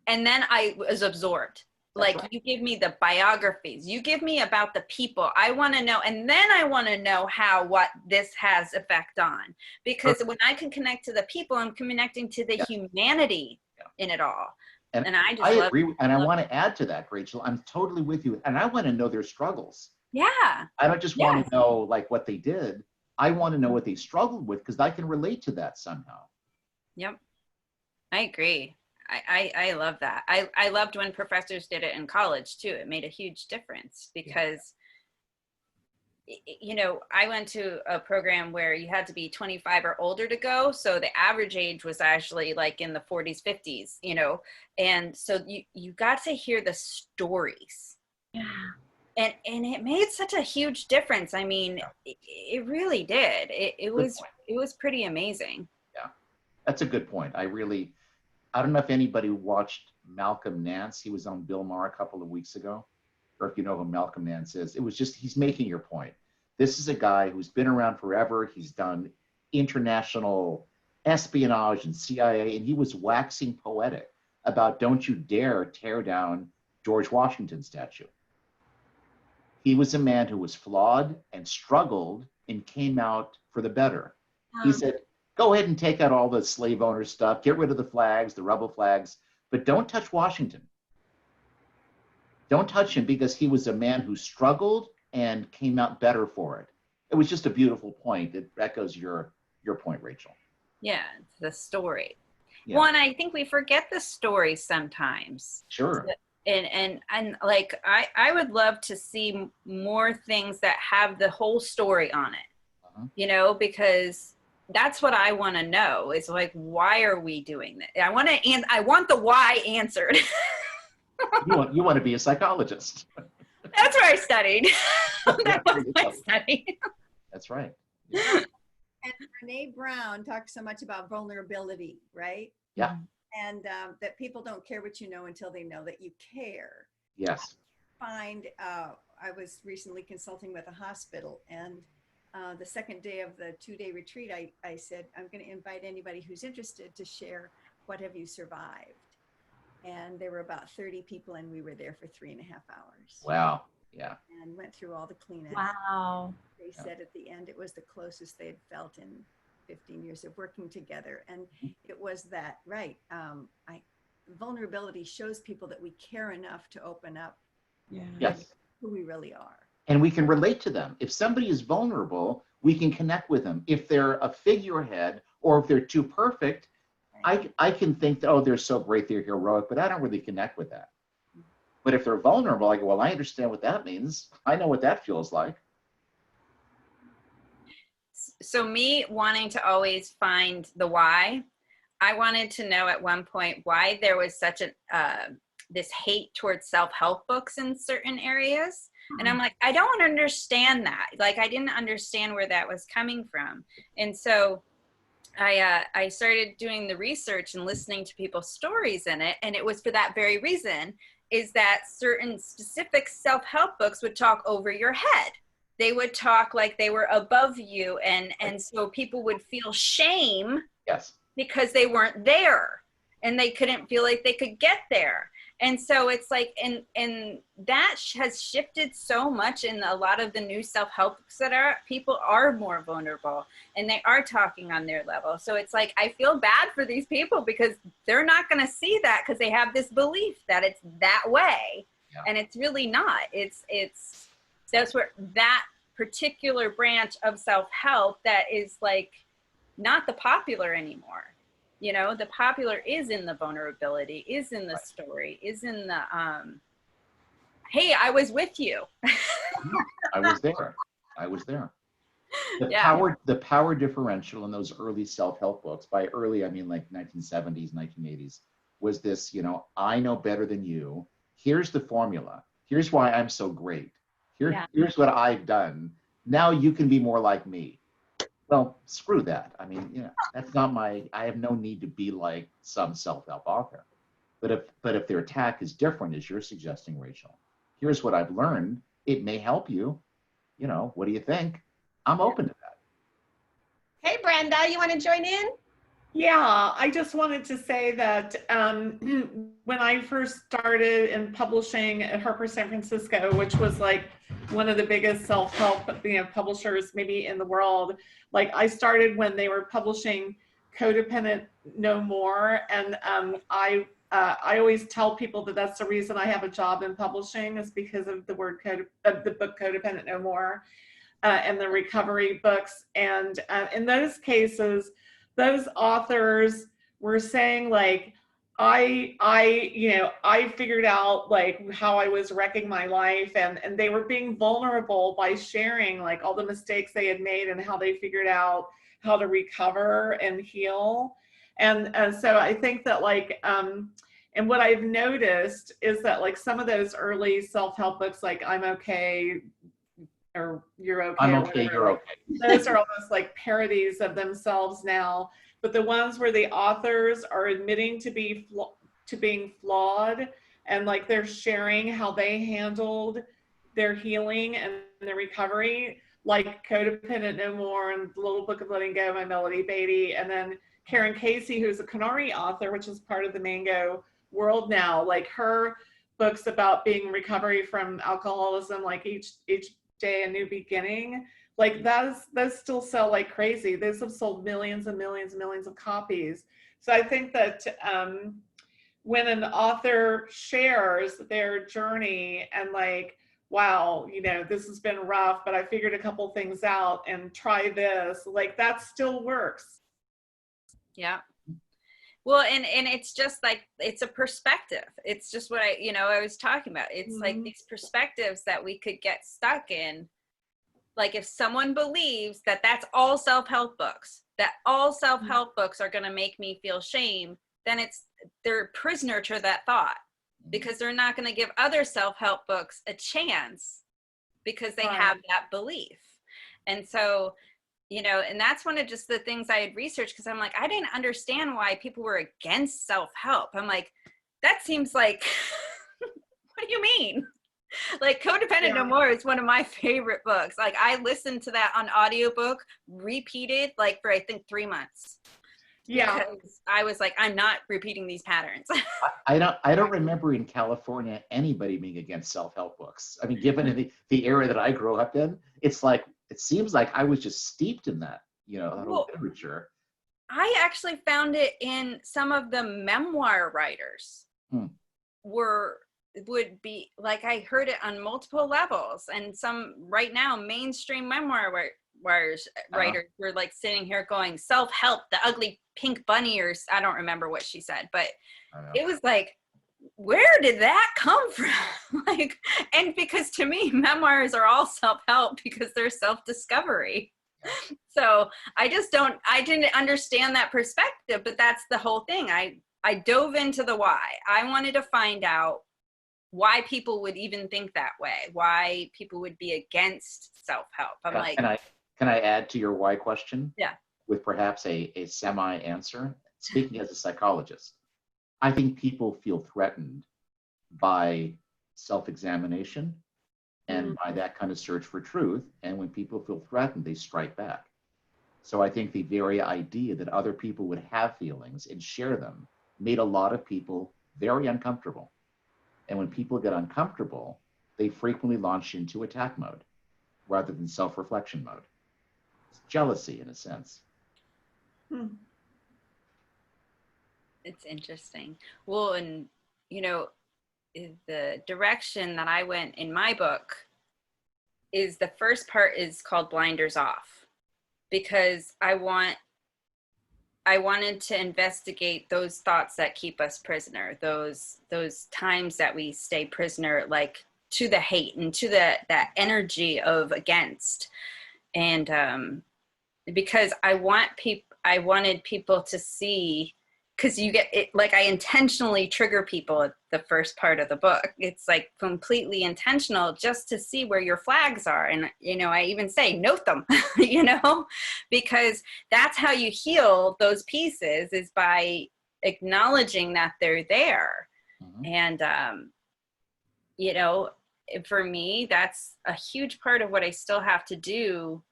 And then I was absorbed. Like right. you give me the biographies, you give me about the people. I want to know, and then I want to know what this has effect on. Because when I can connect to the people, I'm connecting to the humanity in it all. And I just love agree. And I want to add to that, Rachel. I'm totally with you. And I want to know their struggles. Yeah. I don't just want to know like what they did. I want to know what they struggled with because I can relate to that somehow. Yep. I agree. I love that. I loved when professors did it in college too. It made a huge difference because, you know, I went to a program where you had to be 25 or older to go. So the average age was actually like in the 40s, 50s, you know, and so you got to hear the stories. Yeah. And it made such a huge difference. I mean, it really did. It was pretty amazing. Yeah, that's a good point. I don't know if anybody watched Malcolm Nance. He was on Bill Maher a couple of weeks ago, or if you know who Malcolm Nance is. It was just, he's making your point. This is a guy who's been around forever. He's done international espionage and CIA, and he was waxing poetic about don't you dare tear down George Washington's statue. He was a man who was flawed and struggled and came out for the better. He said, go ahead and take out all the slave owner stuff, get rid of the flags, the rebel flags, but don't touch Washington. Don't touch him because he was a man who struggled and came out better for it. It was just a beautiful point. It echoes your point, Rachel. Yeah, the story. Yeah. Well, and I think we forget the story sometimes. Sure. And like, I would love to see more things that have the whole story on it, you know, because that's what I want to know is like, why are we doing this? I want the why answered. You want to be a psychologist. That's where I studied. That was my study. That's right. And Brene Brown talks so much about vulnerability, right? Yeah. And that people don't care what you know until they know that you care. Yes. I was recently consulting with a hospital, and the second day of the 2-day retreat, I said, I'm going to invite anybody who's interested to share what have you survived. And there were about 30 people, and we were there for 3.5 hours. Wow. Yeah. And went through all the cleanup. Wow. They said at the end it was the closest they had felt in 15 years of working together. And it was that, right. Vulnerability shows people that we care enough to open up Yes. who we really are. And we can relate to them. If somebody is vulnerable, we can connect with them. If they're a figurehead or if they're too perfect, I can think that, oh, they're so great, they're heroic, but I don't really connect with that. But if they're vulnerable, I go, well, I understand what that means. I know what that feels like. So me wanting to always find the why, I wanted to know at one point why there was such this hate towards self-help books in certain areas. And I'm like, I don't understand that. Like, I didn't understand where that was coming from. And so I started doing the research and listening to people's stories in it. And it was for that very reason, is that certain specific self-help books would talk over your head. They would talk like they were above you. And so people would feel shame because they weren't there and they couldn't feel like they could get there. And so it's like, and that has shifted so much in a lot of the new self-help books that people are more vulnerable and they are talking on their level. So it's like, I feel bad for these people because they're not going to see that because they have this belief that it's that way. Yeah. And it's really not. That's where that particular branch of self-help that is like not the popular anymore. You know, the popular is in the vulnerability, is in the story, is in the, hey, I was with you. I was there. The power differential in those early self-help books, by early, I mean like 1970s, 1980s, was this, you know, I know better than you. Here's the formula. Here's why I'm so great. Here's what I've done. Now you can be more like me. Well, screw that. I mean, you know, that's not I have no need to be like some self-help author. But if their attack is different, as you're suggesting, Rachel, here's what I've learned. It may help you. You know, what do you think? I'm open to that. Hey, Brenda, you want to join in? Yeah, I just wanted to say that when I first started in publishing at Harper San Francisco, which was like one of the biggest self-help publishers maybe in the world, like I started when they were publishing Codependent No More, and I always tell people that that's the reason I have a job in publishing, is because of the book Codependent No More, and the recovery books. And in those cases, those authors were saying like, I figured out like how I was wrecking my life, and they were being vulnerable by sharing like all the mistakes they had made and how they figured out how to recover and heal. And so I think that like, and what I've noticed is that like some of those early self-help books, like I'm okay, or you're okay, I'm or okay, whatever, you're like, okay. those are almost like parodies of themselves now. But the ones where the authors are admitting to being flawed, and like they're sharing how they handled their healing and their recovery, like Codependent No More and The Little Book of Letting Go by Melody Beatty, and then Karen Casey, who's a Canary author, which is part of the Mango world now, like her books about being in recovery from alcoholism, like each day a new beginning, like those still sell like crazy. Those have sold millions and millions and millions of copies. So I think that when an author shares their journey and like, wow, this has been rough, but I figured a couple things out and try this, like that still works. Yeah. Well, and it's just like, it's a perspective. It's just what I was talking about. It's like these perspectives that we could get stuck in. Like if someone believes that that's all self-help books, that all self-help books are going to make me feel shame, then they're prisoner to that thought, because they're not going to give other self-help books a chance because they have that belief. And so, and that's one of just the things I had researched, because I'm like, I didn't understand why people were against self-help. I'm like, that seems like, what do you mean? Like Codependent No More is one of my favorite books. Like I listened to that on audiobook, repeated like for I think 3 months. Yeah. Because I was like, I'm not repeating these patterns. I don't remember in California anybody being against self-help books. I mean, given the era that I grew up in, it's like, it seems like I was just steeped in that, that whole literature. I actually found it in some of the memoir writers would be like, I heard it on multiple levels, and some right now mainstream memoir writers were like sitting here going, self-help, the ugly pink bunny, or I don't remember what she said, but it was like, where did that come from? Like, and because to me, memoirs are all self-help because they're self-discovery. So I didn't understand that perspective, but that's the whole thing. I dove into the why. I wanted to find out why people would even think that way, why people would be against self-help. I'm like, can I add to your why question? Yeah. With perhaps a semi-answer. Speaking as a psychologist, I think people feel threatened by self-examination and by that kind of search for truth. And when people feel threatened, they strike back. So I think the very idea that other people would have feelings and share them made a lot of people very uncomfortable. And when people get uncomfortable, they frequently launch into attack mode rather than self-reflection mode. It's jealousy in a sense. It's interesting. Well, and the direction that I went in my book is the first part is called Blinders Off, because I wanted to investigate those thoughts that keep us prisoner, those times that we stay prisoner, like to the hate and to that energy of against. And because I wanted people to see, because you get it, like I intentionally trigger people at the first part of the book. It's like completely intentional, just to see where your flags are. And, I even say, note them, because that's how you heal those pieces, is by acknowledging that they're there. And, for me, that's a huge part of what I still have to do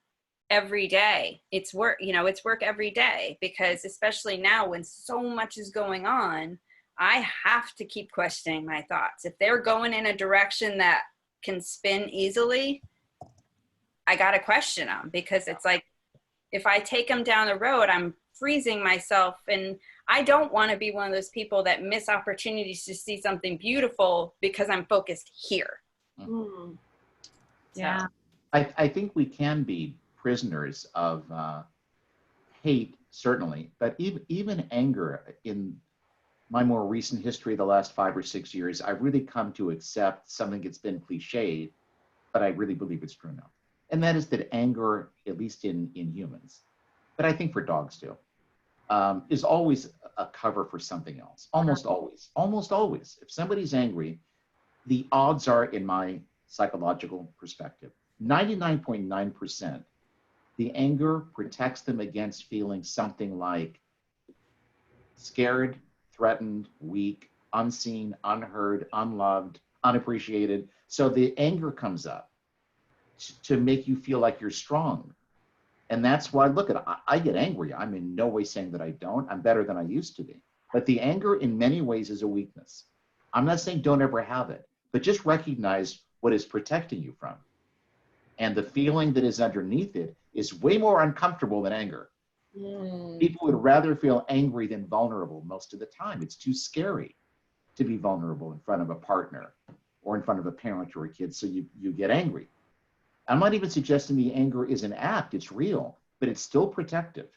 every day. It's work, it's work every day, because especially now when so much is going on, I have to keep questioning my thoughts. If they're going in a direction that can spin easily, I got to question them, because it's like, if I take them down the road, I'm freezing myself. And I don't want to be one of those people that miss opportunities to see something beautiful because I'm focused here. Mm. So. Yeah. I think we can be prisoners of hate, certainly, but even anger. In my more recent history, the last 5 or 6 years, I've really come to accept something that's been cliched, but I really believe it's true now. And that is that anger, at least in humans, but I think for dogs too, is always a cover for something else. Almost always. Almost always. If somebody's angry, the odds are, in my psychological perspective, 99.9%, the anger protects them against feeling something like scared, threatened, weak, unseen, unheard, unloved, unappreciated. So the anger comes up to make you feel like you're strong. And that's why, look, I get angry. I'm in no way saying that I don't. I'm better than I used to be. But the anger in many ways is a weakness. I'm not saying don't ever have it, but just recognize what is protecting you from. And the feeling that is underneath it is way more uncomfortable than anger. People would rather feel angry than vulnerable most of the time. It's too scary to be vulnerable in front of a partner or in front of a parent or a kid, so you get angry. I'm not even suggesting the anger is an act, it's real, but it's still protective,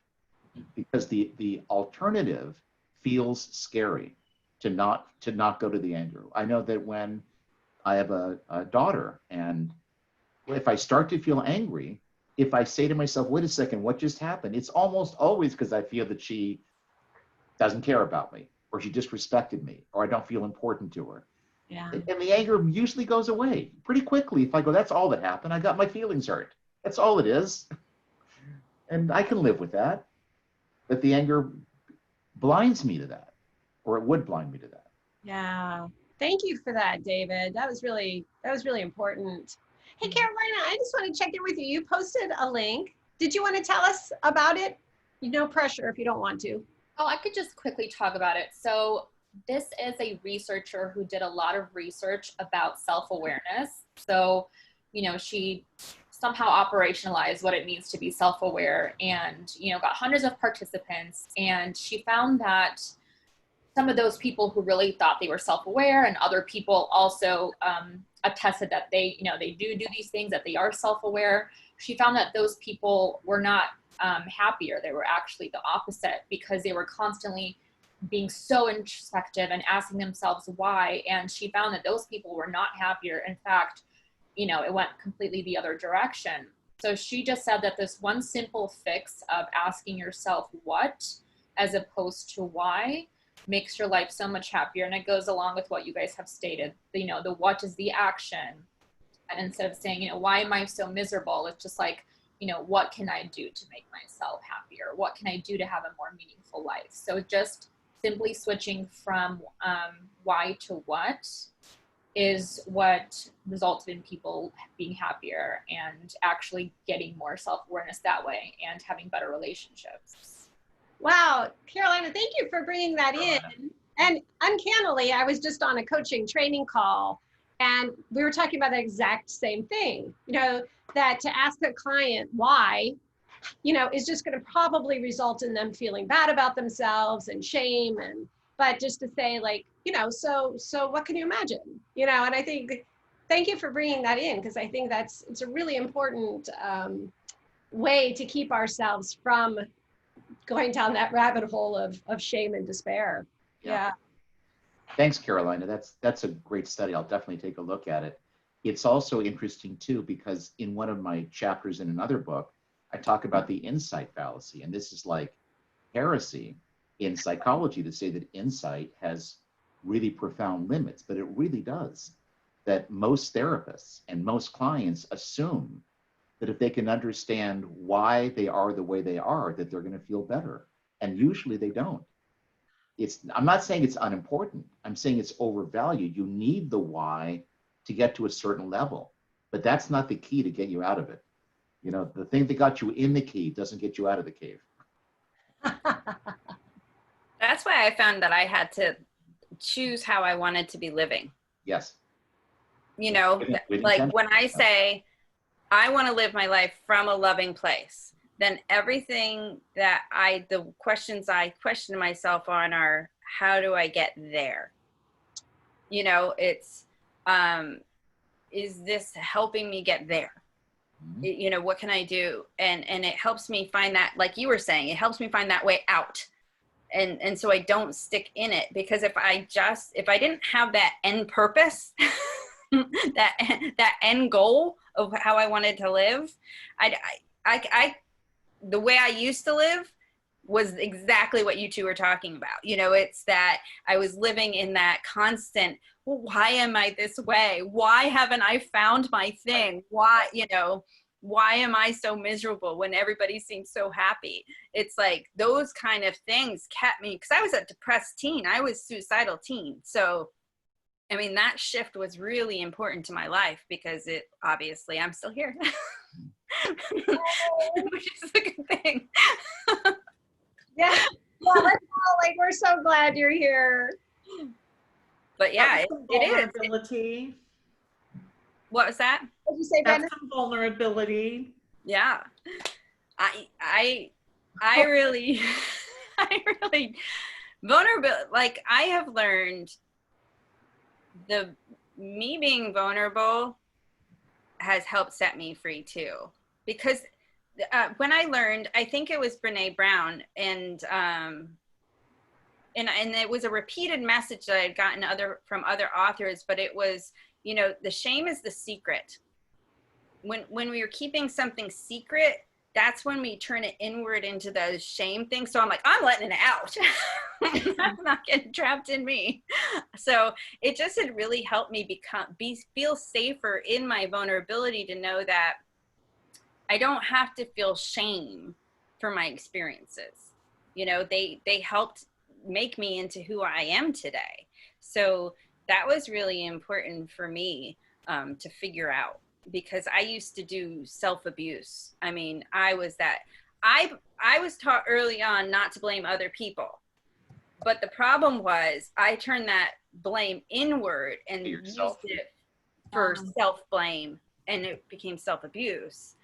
because the alternative feels scary, to not go to the anger. I know that when I have a daughter, and if I start to feel angry, if I say to myself, wait a second, what just happened? It's almost always because I feel that she doesn't care about me, or she disrespected me, or I don't feel important to her. Yeah. And the anger usually goes away pretty quickly. If I go, that's all that happened. I got my feelings hurt. That's all it is. And I can live with that. But the anger blinds me to that, or it would blind me to that. Yeah. Thank you for that, David. That was really important. Hey, Carolina, I just want to check in with you. You posted a link. Did you want to tell us about it? No pressure if you don't want to. Oh, I could just quickly talk about it. So this is a researcher who did a lot of research about self-awareness. So, she somehow operationalized what it means to be self-aware, and, got hundreds of participants. And she found that some of those people who really thought they were self-aware, and other people also attested that they do these things, that they are self-aware. She found that those people were not happier. They were actually the opposite, because they were constantly being so introspective and asking themselves why. And she found that those people were not happier. In fact, it went completely the other direction. So she just said that this one simple fix of asking yourself what, as opposed to why, makes your life so much happier. And it goes along with what you guys have stated. The what is the action? And instead of saying, why am I so miserable? It's just like, what can I do to make myself happier? What can I do to have a more meaningful life? So just simply switching from why to what is what resulted in people being happier and actually getting more self-awareness that way and having better relationships. Wow, Carolina, thank you for bringing that in. And uncannily, I was just on a coaching training call, and we were talking about the exact same thing, that to ask a client why, is just going to probably result in them feeling bad about themselves and shame. But just to say, like, so what can you imagine? And I think, thank you for bringing that in, because I think it's a really important way to keep ourselves from going down that rabbit hole of shame and despair. Yeah. Thanks, Carolina. That's a great study. I'll definitely take a look at it. It's also interesting too, because in one of my chapters in another book, I talk about the insight fallacy. And this is like heresy in psychology to say that insight has really profound limits, but it really does. That most therapists and most clients assume that if they can understand why they are the way they are, that they're going to feel better. And usually they don't. I'm not saying it's unimportant. I'm saying it's overvalued. You need the why to get to a certain level, but that's not the key to get you out of it. You know, the thing that got you in the cave doesn't get you out of the cave. That's why I found that I had to choose how I wanted to be living. Yes. You know, With like intention. when I say I want to live my life from a loving place, then everything that the questions I question myself on are, how do I get there? You know, it's, is this helping me get there? You know, what can I do? And it helps me find that, like you were saying, it helps me find that way out. And so I don't stick in it, because if I didn't have that end purpose, that end goal of how I wanted to live, the way I used to live was exactly what you two were talking about. You know, it's that I was living in that constant, well, why am I this way? Why haven't I found my thing? Why, you know, why am I so miserable when everybody seems so happy? It's like those kind of things kept me, because I was a depressed teen. I was a suicidal teen. So, I mean, that shift was really important to my life, because it, obviously, I'm still here, which is a good thing. Yeah. Well, let's all, like, we're so glad you're here. But yeah, it is. Vulnerability. What was that? What did you say, Ben? That's some vulnerability. Yeah. I really, vulnerable, like I have learned me being vulnerable has helped set me free too. Because when I learned, I think it was Brene Brown, and it was a repeated message that I'd gotten from other authors, but it was, you know, the shame is the secret. When we are keeping something secret, that's when we turn it inward into those shame things. So I'm like, I'm letting it out. That's not getting trapped in me. So it just had really helped me feel safer in my vulnerability, to know that I don't have to feel shame for my experiences. You know, they helped make me into who I am today. So that was really important for me to figure out, because I used to do self-abuse. I mean, I was taught early on not to blame other people. But the problem was I turned that blame inward and used it for self-blame, and it became self-abuse.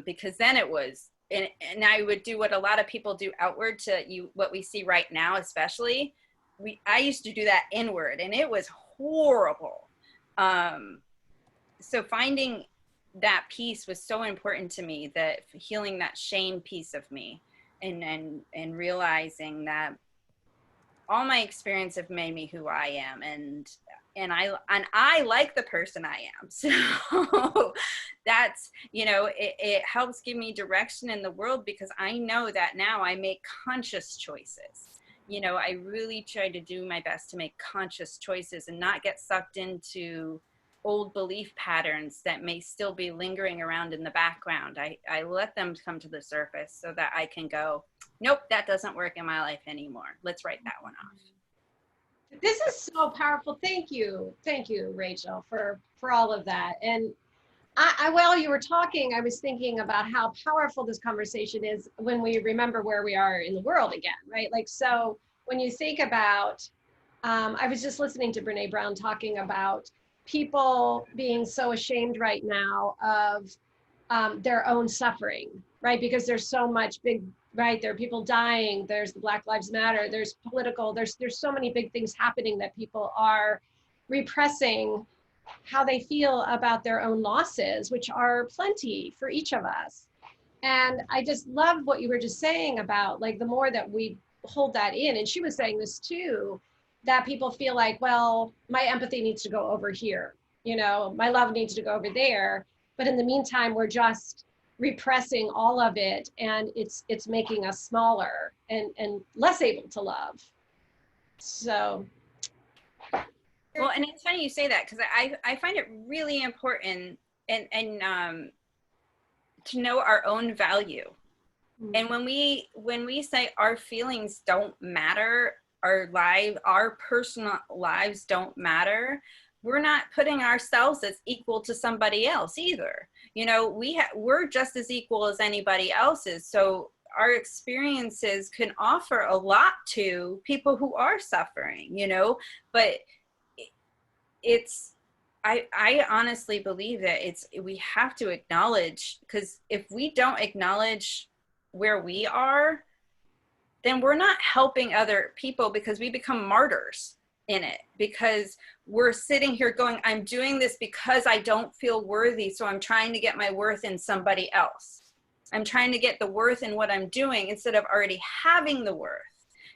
Because then it was, and I would do what a lot of people do outward to what we see right now, especially. I used to do that inward, and it was horrible. So finding that piece was so important to me, that healing that shame piece of me, and realizing that all my experience have made me who I am, and I like the person I am. So that's, you know, it helps give me direction in the world, because I know that now I make conscious choices. You know, I really try to do my best to make conscious choices and not get sucked into old belief patterns that may still be lingering around in the background. I let them come to the surface so that I can go, nope, that doesn't work in my life anymore. Let's write that one off. This is so powerful. Thank you, Rachel, for all of that. And while you were talking, I was thinking about how powerful this conversation is when we remember where we are in the world again, right? Like, so when you think about, I was just listening to Brene Brown talking about people being so ashamed right now of their own suffering, right? Because there's so much right? There are people dying. There's the Black Lives Matter. There's political. There's so many big things happening that people are repressing how they feel about their own losses, which are plenty for each of us. And I just love what you were just saying about, like, the more that we hold that in, and she was saying this too, that people feel like, well, my empathy needs to go over here, you know, my love needs to go over there. But in the meantime, we're just repressing all of it, and it's making us smaller and less able to love. So. Well, and it's funny you say that, because I find it really important and to know our own value. Mm-hmm. And when we say our feelings don't matter, our personal lives don't matter, we're not putting ourselves as equal to somebody else either. You know, we're just as equal as anybody else's. So our experiences can offer a lot to people who are suffering, you know, but I honestly believe that we have to acknowledge, because if we don't acknowledge where we are, then we're not helping other people, because we become martyrs in it, because we're sitting here going, I'm doing this because I don't feel worthy. So I'm trying to get my worth in somebody else. I'm trying to get the worth in what I'm doing instead of already having the worth.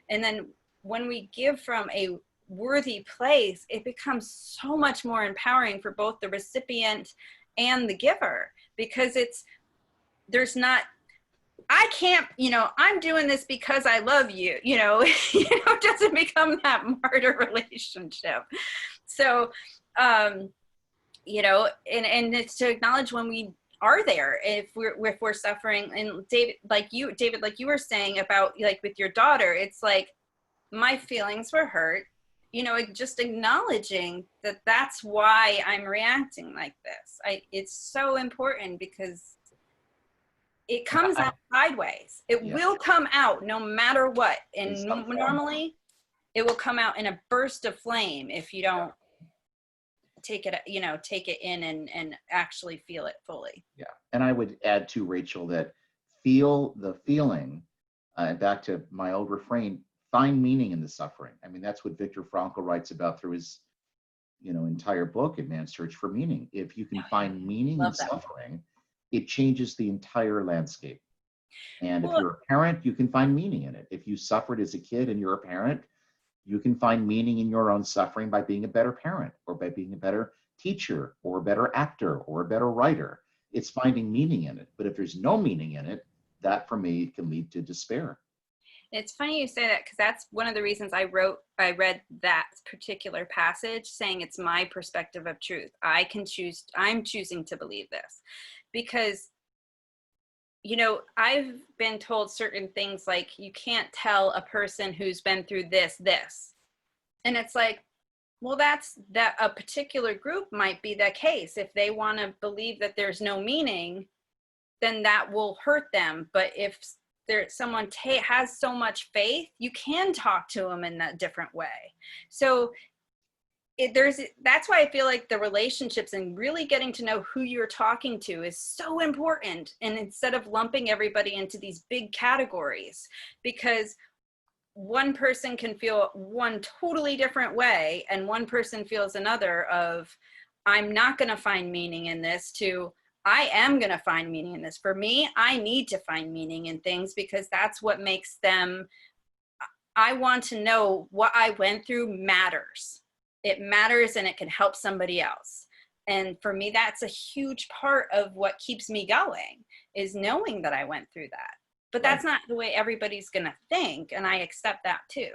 And then when we give from a worthy place, it becomes so much more empowering for both the recipient and the giver, because I can't, you know, I'm doing this because I love you, you know, it doesn't become that martyr relationship. So, you know, and it's to acknowledge when we are there, if we're suffering. And David, like you were saying about, like, with your daughter, it's like, my feelings were hurt, you know, just acknowledging that that's why I'm reacting like this. It's so important, because it comes out sideways. It will come out no matter what. And normally it will come out in a burst of flame if you don't take it in and actually feel it fully. Yeah. And I would add to Rachel that feel the feeling, and back to my old refrain, find meaning in the suffering. I mean, that's what Viktor Frankl writes about through his, you know, entire book, A Man's Search for Meaning. If you can find meaning in suffering, it changes the entire landscape. And if you're a parent, you can find meaning in it. If you suffered as a kid and you're a parent, you can find meaning in your own suffering by being a better parent, or by being a better teacher, or a better actor, or a better writer. It's finding meaning in it. But if there's no meaning in it, that for me can lead to despair. It's funny you say that, because that's one of the reasons I read that particular passage, saying it's my perspective of truth. I'm choosing to believe this, because, you know, I've been told certain things like, you can't tell a person who's been through this. And it's like, well, that a particular group might be the case. If they want to believe that there's no meaning, then that will hurt them. But if someone has so much faith, you can talk to them in that different way. So that's why I feel like the relationships and really getting to know who you're talking to is so important. And instead of lumping everybody into these big categories, because one person can feel one totally different way, and one person feels another of, I'm not going to find meaning in this, to I am going to find meaning in this. For me, I need to find meaning in things, because that's what makes them, I want to know what I went through matters. It matters, and it can help somebody else. And for me, that's a huge part of what keeps me going, is knowing that I went through that. But that's not the way everybody's going to think. And I accept that too.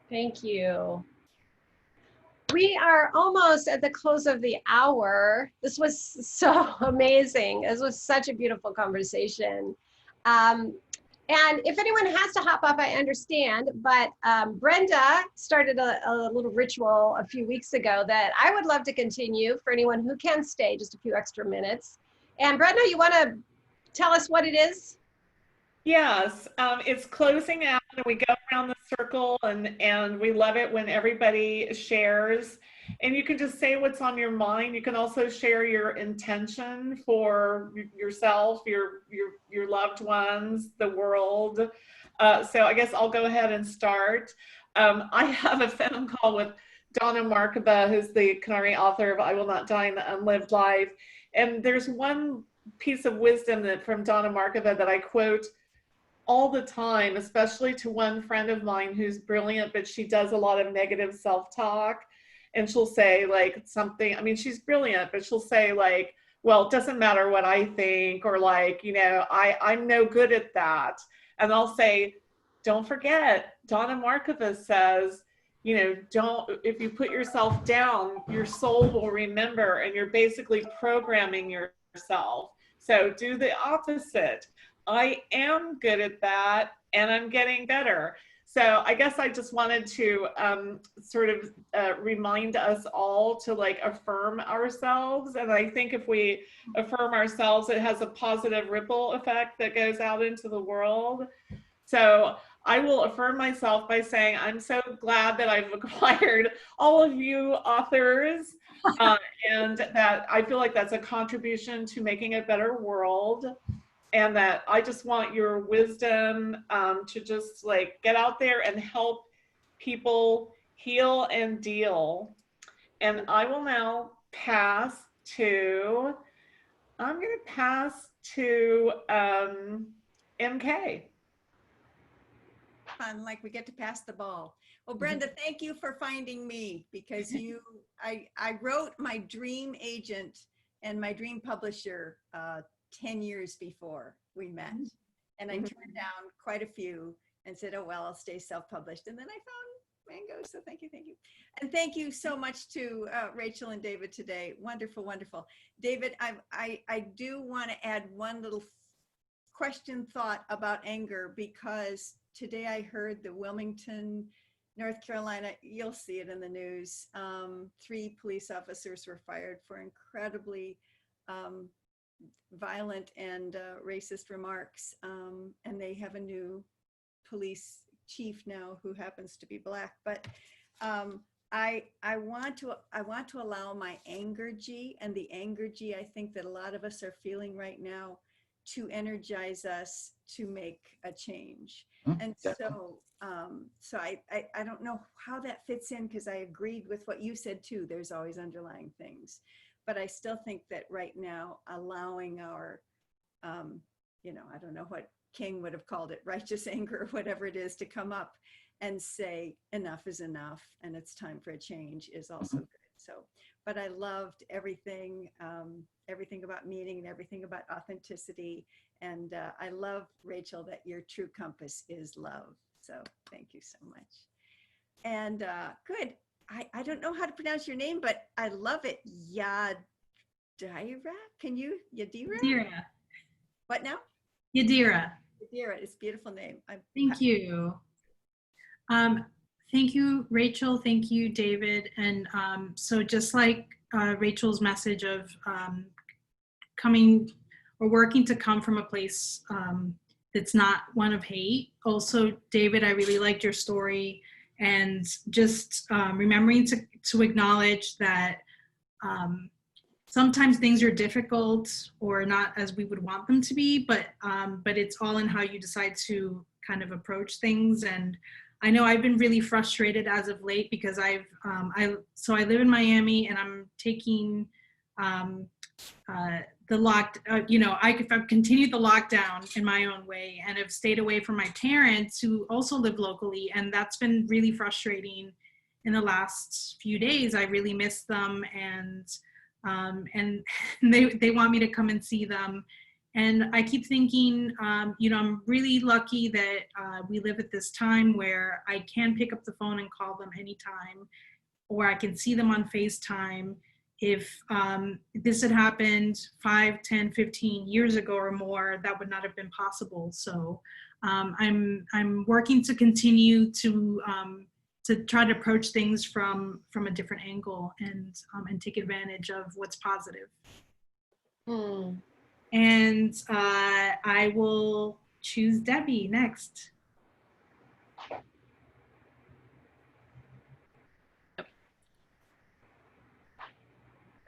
Thank you. We are almost at the close of the hour. This was so amazing. This was such a beautiful conversation. And if anyone has to hop off, I understand, but Brenda started a little ritual a few weeks ago that I would love to continue for anyone who can stay just a few extra minutes. And Brenda, you want to tell us what it is? Yes, it's closing out, and we go around the circle, and we love it when everybody shares. And you can just say what's on your mind. You can also share your intention for yourself, your loved ones, the world. So I guess I'll go ahead and start. I have a phone call with Donna Markova, who's the Canary author of I Will Not Die in the Unlived Life. And there's one piece of wisdom from Donna Markova that I quote all the time, especially to one friend of mine who's brilliant, but she does a lot of negative self-talk. And she'll say like something, I mean, she's brilliant, but she'll say like, well, it doesn't matter what I think, or like, you know, I'm no good at that. And I'll say, don't forget, Donna Markova says, you know, if you put yourself down, your soul will remember, and you're basically programming yourself. So do the opposite. I am good at that, and I'm getting better. So I guess I just wanted to sort of remind us all to like affirm ourselves. And I think if we affirm ourselves, it has a positive ripple effect that goes out into the world. So I will affirm myself by saying, I'm so glad that I've acquired all of you authors and that I feel like that's a contribution to making a better world. And that I just want your wisdom to just like get out there and help people heal and deal. And I will now pass to, I'm going to pass to MK. Fun, like we get to pass the ball. Well, Brenda, thank you for finding me, because I wrote my dream agent and my dream publisher 10 years before we met. And I turned down quite a few and said, oh, well, I'll stay self-published. And then I found Mango. So thank you. Thank you. And thank you so much to Rachael and David today. Wonderful, wonderful. David, I do want to add one little question thought about anger, because today I heard the Wilmington, North Carolina, you'll see it in the news, 3 police officers were fired for incredibly violent and racist remarks, and they have a new police chief now who happens to be Black. But I want to allow my anger G, and the anger G I think that a lot of us are feeling right now, to energize us to make a change. And so I don't know how that fits in, because I agreed with what you said too. There's always underlying things. But I still think that right now, allowing our, you know, I don't know what King would have called it, righteous anger or whatever it is, to come up and say enough is enough and it's time for a change is also good. So, but I loved everything, everything about meaning and everything about authenticity. And I love, Rachael, that your true compass is love. So thank you so much. And good. I don't know how to pronounce your name, but I love it. Yadira? Can you? Yadira? Yadira. What now? Yadira. Yadira, it's a beautiful name. Thank you. Thank you, Rachael. Thank you, David. And so just like Rachel's message of coming or working to come from a place that's not one of hate. Also, David, I really liked your story. And just remembering to acknowledge that sometimes things are difficult or not as we would want them to be, but it's all in how you decide to kind of approach things. And I know I've been really frustrated as of late, because I live in Miami, and I'm taking I've continued the lockdown in my own way, and have stayed away from my parents who also live locally. And that's been really frustrating in the last few days. I really miss them, and they want me to come and see them. And I keep thinking, I'm really lucky that we live at this time where I can pick up the phone and call them anytime, or I can see them on FaceTime. If this had happened 5, 10, 15 years ago or more, that would not have been possible. So I'm working to continue to try to approach things from a different angle, and take advantage of what's positive. And I will choose Debbie next.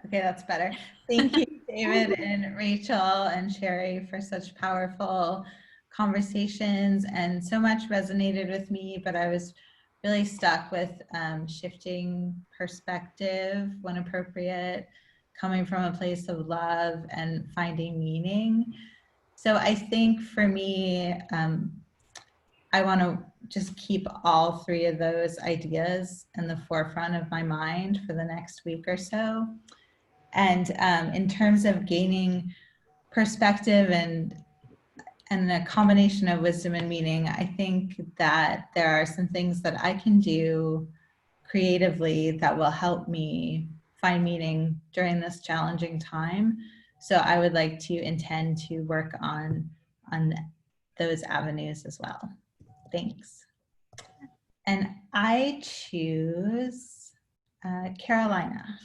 Okay, that's better. Thank you, David and Rachael and Sherry, for such powerful conversations, and so much resonated with me, but I was really stuck with shifting perspective when appropriate, coming from a place of love and finding meaning. So I think for me, I want to just keep all 3 of those ideas in the forefront of my mind for the next week or so. And in terms of gaining perspective and a combination of wisdom and meaning, I think that there are some things that I can do creatively that will help me find meaning during this challenging time. So I would like to intend to work on those avenues as well. Thanks. And I choose Carolina.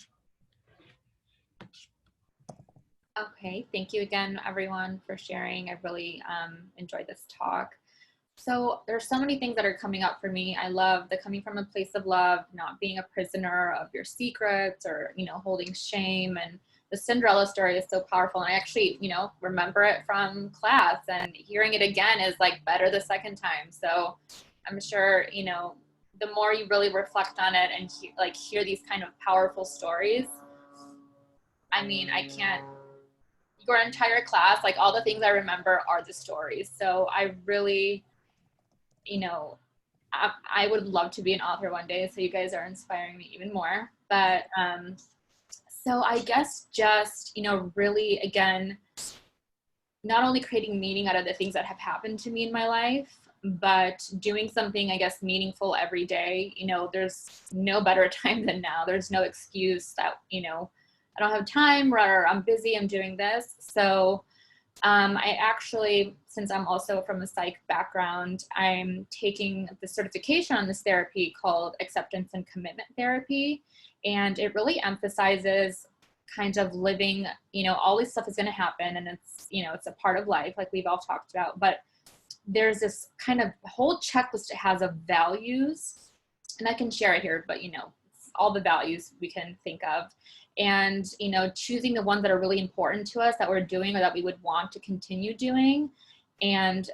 Okay, thank you again, everyone, for sharing. I really enjoyed this talk. So there's so many things that are coming up for me. I love the coming from a place of love, not being a prisoner of your secrets or, you know, holding shame. And the Cinderella story is so powerful. And I actually, you know, remember it from class, and hearing it again is like better the second time. So I'm sure, you know, the more you really reflect on it and hear these kind of powerful stories, I mean, I can't, your entire class, like all the things I remember are the stories. So I really, you know, I would love to be an author one day. So you guys are inspiring me even more. But so I guess just, you know, really, again, not only creating meaning out of the things that have happened to me in my life, but doing something, I guess, meaningful every day. You know, there's no better time than now. There's no excuse that, you know, I don't have time or I'm busy, I'm doing this. So I actually, since I'm also from a psych background, I'm taking the certification on this therapy called acceptance and commitment therapy. And it really emphasizes kind of living, you know, all this stuff is going to happen, and it's, you know, it's a part of life, like we've all talked about, but there's this kind of whole checklist it has of values, and I can share it here, but, you know, all the values we can think of. And, you know, choosing the ones that are really important to us that we're doing or that we would want to continue doing. And,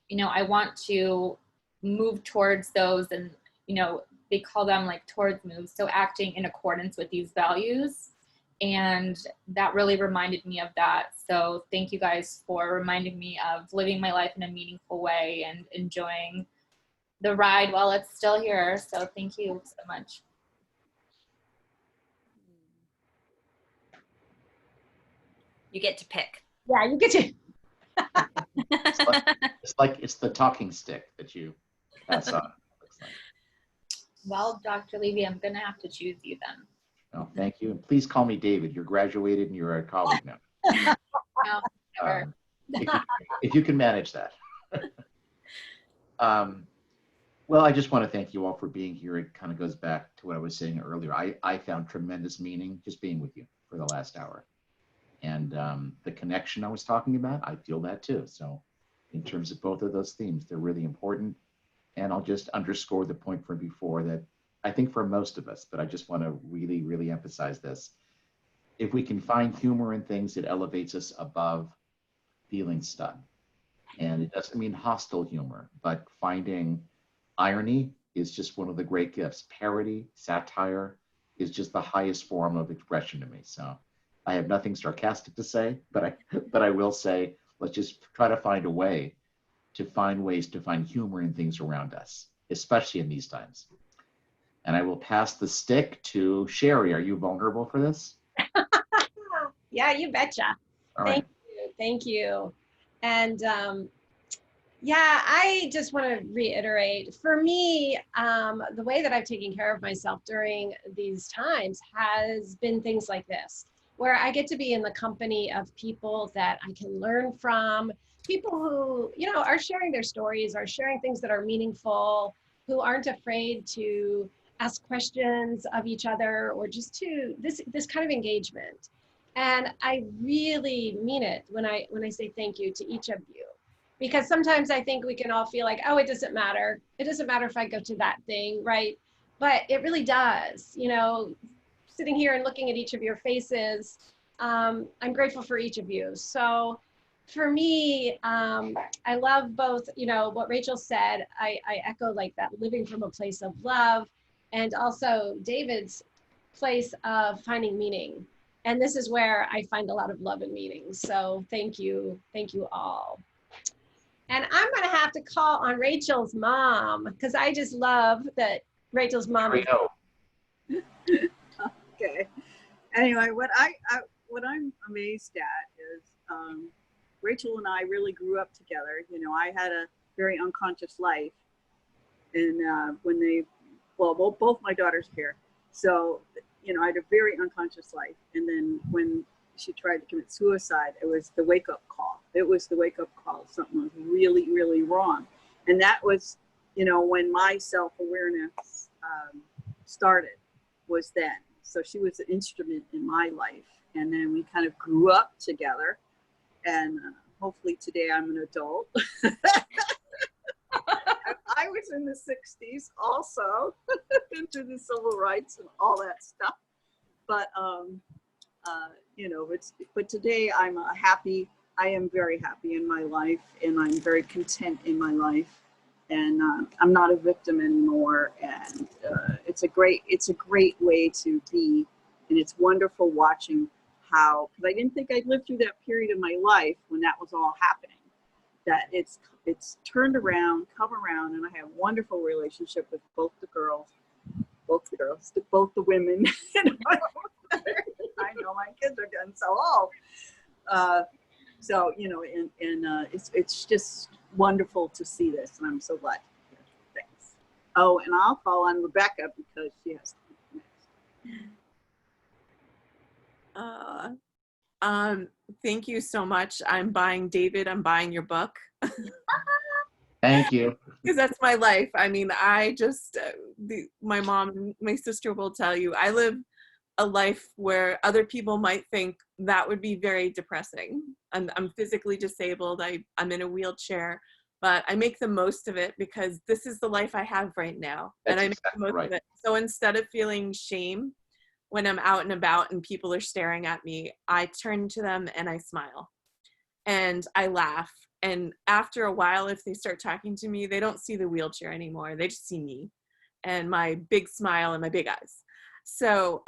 you know, I want to move towards those, and, you know, they call them like towards moves. So acting in accordance with these values. And that really reminded me of that. So thank you guys for reminding me of living my life in a meaningful way and enjoying the ride while it's still here. So thank you so much. You get to pick. Yeah, you get to. It's the talking stick that you pass on. Well, Dr. Levy, I'm going to have to choose you then. Oh, thank you. And please call me David. You're graduated and you're a colleague now. No, never. If you can manage that. Well, I just want to thank you all for being here. It kind of goes back to what I was saying earlier. I found tremendous meaning just being with you for the last hour. And the connection I was talking about, I feel that too. So in terms of both of those themes, they're really important. And I'll just underscore the point from before that I think for most of us, but I just want to really, really emphasize this. If we can find humor in things, it elevates us above feeling stuck. And it doesn't mean hostile humor, but finding irony is just one of the great gifts. Parody, satire is just the highest form of expression to me. So I have nothing sarcastic to say, but I will say, let's just try to find a way to find ways to find humor in things around us, especially in these times. And I will pass the stick to Sherry. Are you vulnerable for this? Yeah, you betcha. All right. Thank you. And yeah, I just want to reiterate, for me, the way that I've taken care of myself during these times has been things like this, where I get to be in the company of people that I can learn from, people who, you know, are sharing their stories, are sharing things that are meaningful, who aren't afraid to ask questions of each other, or just to this kind of engagement. And I really mean it when I say thank you to each of you, because sometimes I think we can all feel like, oh, it doesn't matter. It doesn't matter if I go to that thing, right? But it really does. You know, sitting here and looking at each of your faces, I'm grateful for each of you. So for me, I love both, you know, what Rachel said. I echo like that living from a place of love, and also David's place of finding meaning. And this is where I find a lot of love and meaning. So thank you all. And I'm gonna have to call on Rachel's mom, because I just love that Rachel's mom is. Okay. Anyway, what I'm amazed at is Rachel and I really grew up together. You know, I had a very unconscious life, and both my daughters are here, so you know, I had a very unconscious life. And then when she tried to commit suicide, it was the wake-up call. It was the wake-up call. Something was really, really wrong, and that was you know, when my self-awareness started was then. So she was an instrument in my life. And then we kind of grew up together. And hopefully today I'm an adult. I was in the 60s also, into the civil rights and all that stuff. But, you know, but today I am very happy in my life, and I'm very content in my life. And I'm not a victim anymore. And it's a great way to be. And it's wonderful watching how, because I didn't think I'd live through that period of my life when that was all happening, that it's turned around, come around, and I have a wonderful relationship with both the women. I know my kids are getting so old. So, you know, and it's just wonderful to see this, and I'm so glad. Thanks. Oh, and I'll call on Rebecca because she has to be next. Thank you so much. I'm buying your book. Thank you. Because that's my life. I mean, I just, my mom, my sister will tell you, I live a life where other people might think that would be very depressing. I'm physically disabled. I'm in a wheelchair, but I make the most of it because this is the life I have right now. That's and I make exactly the most right. of it. So instead of feeling shame when I'm out and about and people are staring at me, I turn to them and I smile and I laugh. And after a while, if they start talking to me, they don't see the wheelchair anymore. They just see me and my big smile and my big eyes. So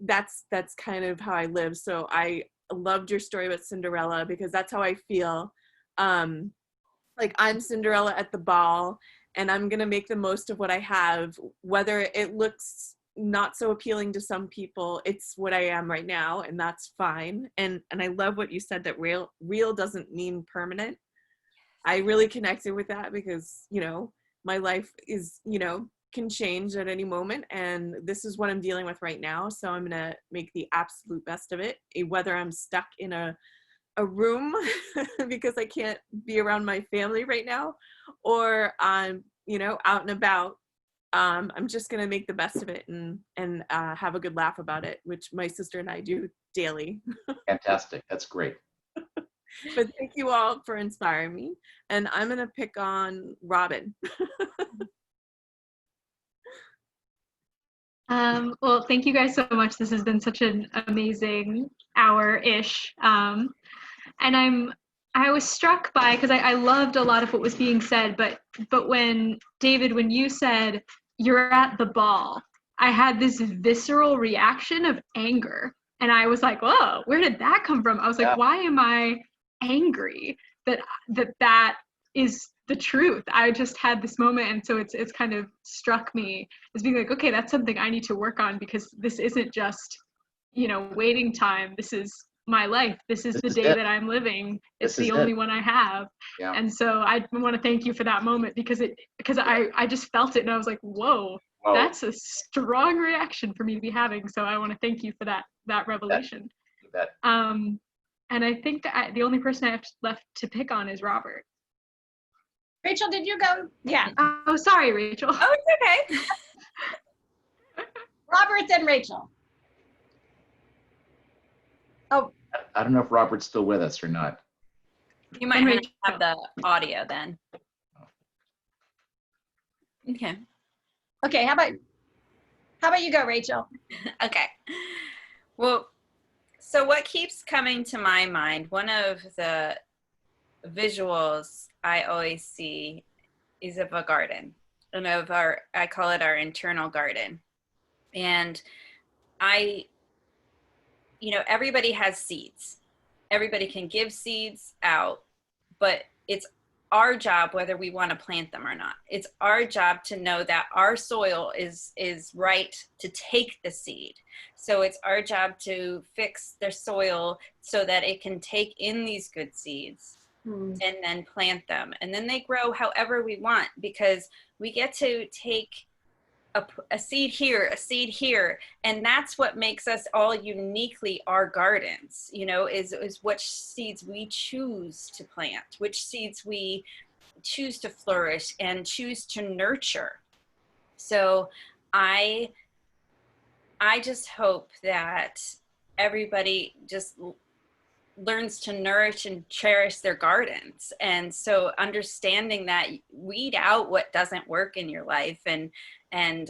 that's kind of how I live. So I loved your story about Cinderella because that's how I feel. Like I'm Cinderella at the ball and I'm going to make the most of what I have, whether it looks not so appealing to some people. It's what I am right now, and that's fine. And I love what you said, that real doesn't mean permanent. I really connected with that because, you know, my life is, you know, can change at any moment, and this is what I'm dealing with right now. So I'm gonna make the absolute best of it, whether I'm stuck in a room because I can't be around my family right now, or I'm, you know, out and about. I'm just gonna make the best of it and have a good laugh about it, which my sister and I do daily. Fantastic. That's great. But thank you all for inspiring me, and I'm gonna pick on Robin. Well, thank you guys so much. This has been such an amazing hour-ish. And I was struck by, because I loved a lot of what was being said, but when, David, when you said, you're at the ball, I had this visceral reaction of anger. And I was like, whoa, where did that come from? I was like, why am I angry that is the truth? I just had this moment, and so it's kind of struck me as being like, okay, that's something I need to work on, because this isn't just, you know, waiting time. This is my life. This is the day that I'm living. It's the only one I have. Yeah. And so I want to thank you for that moment, because I just felt it, and I was like, whoa, that's a strong reaction for me to be having. So I want to thank you for that revelation. You bet. And I think that the only person I have left to pick on is Robert. Rachel, did you go? Yeah. Oh, sorry, Rachel. Oh, it's okay. Robert, then Rachel. Oh. I don't know if Robert's still with us or not. You might have the audio then. Okay. Okay, how about you go, Rachel? Okay. Well, so what keeps coming to my mind, one of the visuals I always see is of a garden, and I call it our internal garden. And you know, everybody has seeds. Everybody can give seeds out, but it's our job whether we want to plant them or not. It's our job to know that our soil is right to take the seed. So it's our job to fix their soil so that it can take in these good seeds and then plant them. And then they grow however we want, because we get to take a seed here, a seed here, and that's what makes us all uniquely our gardens, you know, is which seeds we choose to plant, which seeds we choose to flourish and choose to nurture. So I just hope that everybody just learns to nourish and cherish their gardens. And so understanding that, weed out what doesn't work in your life. And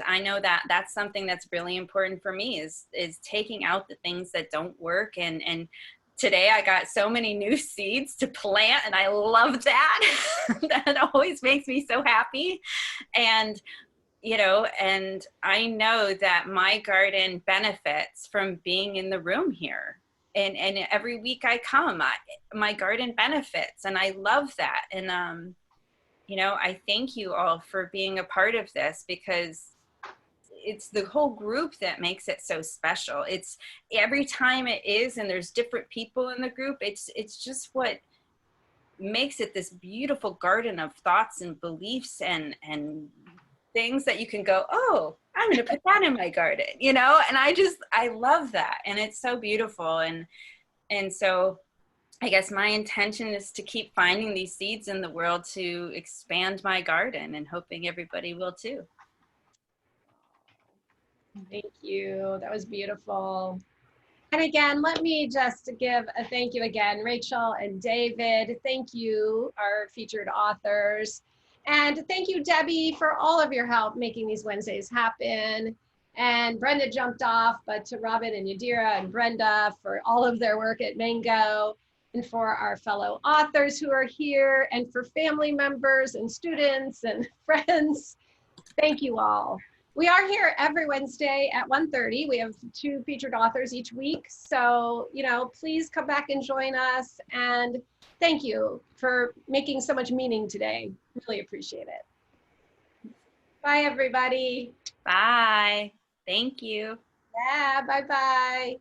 I know that that's something that's really important for me, is taking out the things that don't work. And today I got so many new seeds to plant, and I love that. That always makes me so happy. And and I know that my garden benefits from being in the room here. And every week I come, my garden benefits, and I love that. And, I thank you all for being a part of this, because it's the whole group that makes it so special. It's every time it is, and there's different people in the group, it's just what makes it this beautiful garden of thoughts and beliefs and things that you can go, oh, I'm going to put that in my garden, and I love that. And it's so beautiful. And so I guess my intention is to keep finding these seeds in the world to expand my garden, and hoping everybody will too. Thank you. That was beautiful. And again, let me just give a thank you again, Rachael and David. Thank you, our featured authors. And thank you, Debbie, for all of your help making these Wednesdays happen. And Brenda jumped off, but to Robin and Yadira and Brenda for all of their work at Mango, and for our fellow authors who are here, and for family members and students and friends. Thank you all. We are here every Wednesday at 1:30. We have 2 featured authors each week. So, please come back and join us. And thank you for making so much meaning today. Really appreciate it. Bye, everybody. Bye. Thank you. Yeah, bye-bye.